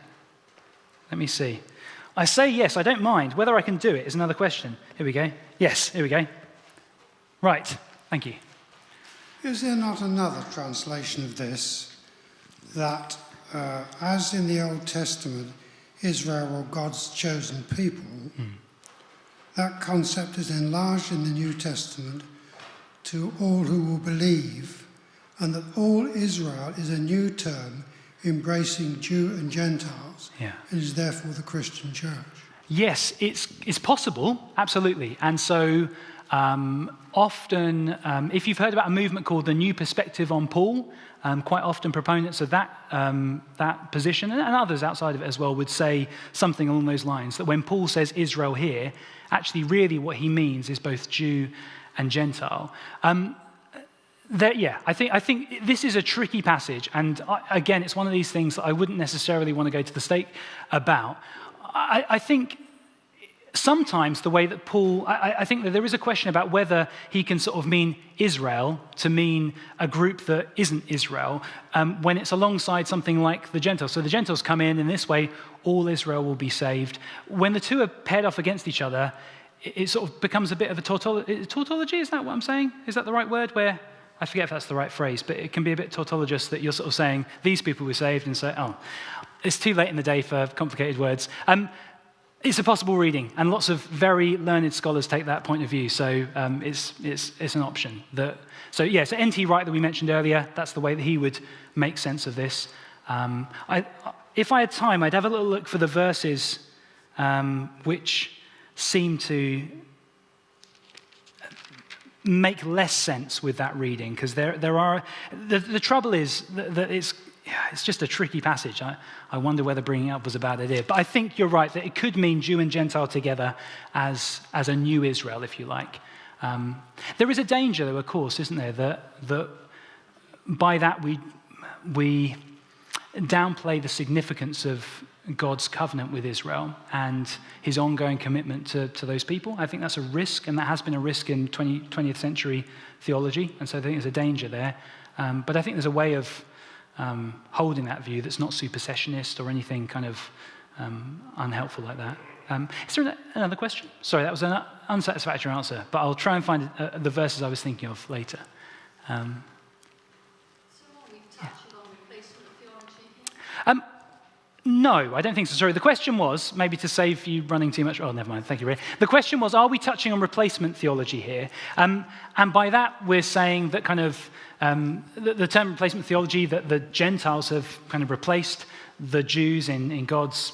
S1: Let me see. I say yes, I don't mind. Whether I can do it is another question. Here we go. Yes, here we go. Right, thank you.
S3: Is there not another translation of this that, as in the Old Testament, Israel were God's chosen people, that concept is enlarged in the New Testament to all who will believe, and that all Israel is a new term embracing Jew and Gentiles, and is therefore the Christian church?
S1: Yes, it's possible, absolutely. And so often, if you've heard about a movement called the New Perspective on Paul, quite often proponents of that position, and others outside of it as well, would say something along those lines, that when Paul says Israel here, actually really what he means is both Jew and Gentile. I think this is a tricky passage, and again, it's one of these things that I wouldn't necessarily want to go to the stake about. I think sometimes the way that Paul, I think that there is a question about whether he can sort of mean Israel to mean a group that isn't Israel when it's alongside something like the Gentiles. So the Gentiles come in this way, all Israel will be saved. When the two are paired off against each other, it sort of becomes a bit of a tautology. Is that what I'm saying? Is that the right word? Where I forget if that's the right phrase, but it can be a bit tautologous that you're sort of saying these people were saved and say, oh, it's too late in the day for complicated words. It's a possible reading, and lots of very learned scholars take that point of view. So it's an option. So N.T. Wright that we mentioned earlier, that's the way that he would make sense of this. If I had time, I'd have a little look for the verses which seem to make less sense with that reading, because there are the trouble is that it's just a tricky passage. I wonder whether bringing it up was a bad idea. But I think you're right, that it could mean Jew and Gentile together as a new Israel, if you like. There is a danger, though, of course, isn't there, that by that we downplay the significance of God's covenant with Israel and his ongoing commitment to those people. I think that's a risk, and that has been a risk in 20th century theology, and so I think there's a danger there. But I think there's a way of holding that view that's not supersessionist or anything kind of unhelpful like that. Is there another question? Sorry, that was an unsatisfactory answer, but I'll try and find the verses I was thinking of later.
S4: So are we touching on replacement theology here?
S1: No, I don't think so. Sorry, the question was, maybe to save you running too much... Oh, never mind. Thank you, Ray. The question was, are we touching on replacement theology here? And by that, we're saying that kind of the term replacement theology, that the Gentiles have kind of replaced the Jews in God's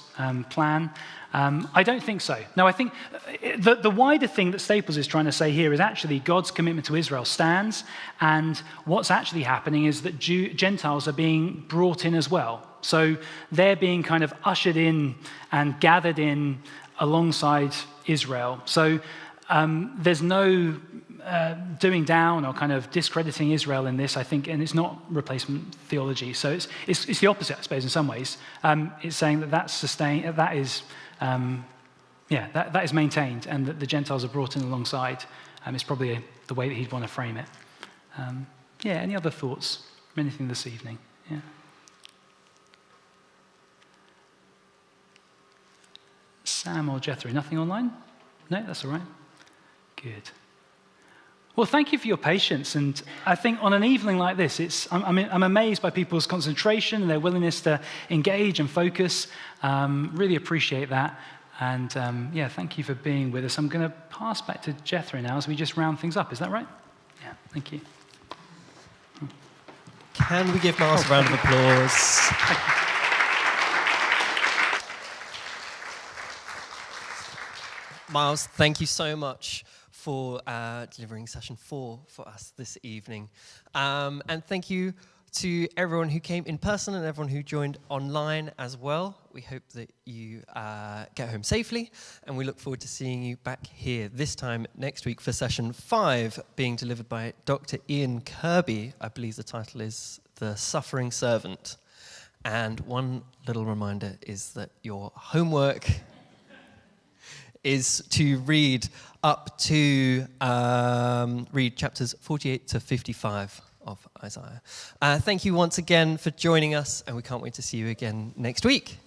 S1: plan. I don't think so. No, I think the wider thing that Staples is trying to say here is actually God's commitment to Israel stands, and what's actually happening is that Gentiles are being brought in as well. So they're being kind of ushered in and gathered in alongside Israel. So there's no doing down or kind of discrediting Israel in this, I think, and it's not replacement theology. So it's the opposite, I suppose, in some ways. It's saying that that's sustained, that is maintained, and that the Gentiles are brought in alongside. It's probably the way that he'd want to frame it. Any other thoughts from anything this evening? Yeah. Sam or Jethro, nothing online? No, that's all right. Good. Well, thank you for your patience. And I think on an evening like this, I'm amazed by people's concentration and their willingness to engage and focus. Really appreciate that. And thank you for being with us. I'm going to pass back to Jethro now as we just round things up. Is that right? Yeah, thank you.
S2: Can we give Miles a round of applause? Miles, thank you so much for delivering session 4 for us this evening. And thank you to everyone who came in person and everyone who joined online as well. We hope that you get home safely, and we look forward to seeing you back here this time next week for session 5, being delivered by Dr. Ian Kirby. I believe the title is The Suffering Servant. And one little reminder is that your homework is to read up to read chapters 48 to 55 of Isaiah. Thank you once again for joining us, and we can't wait to see you again next week.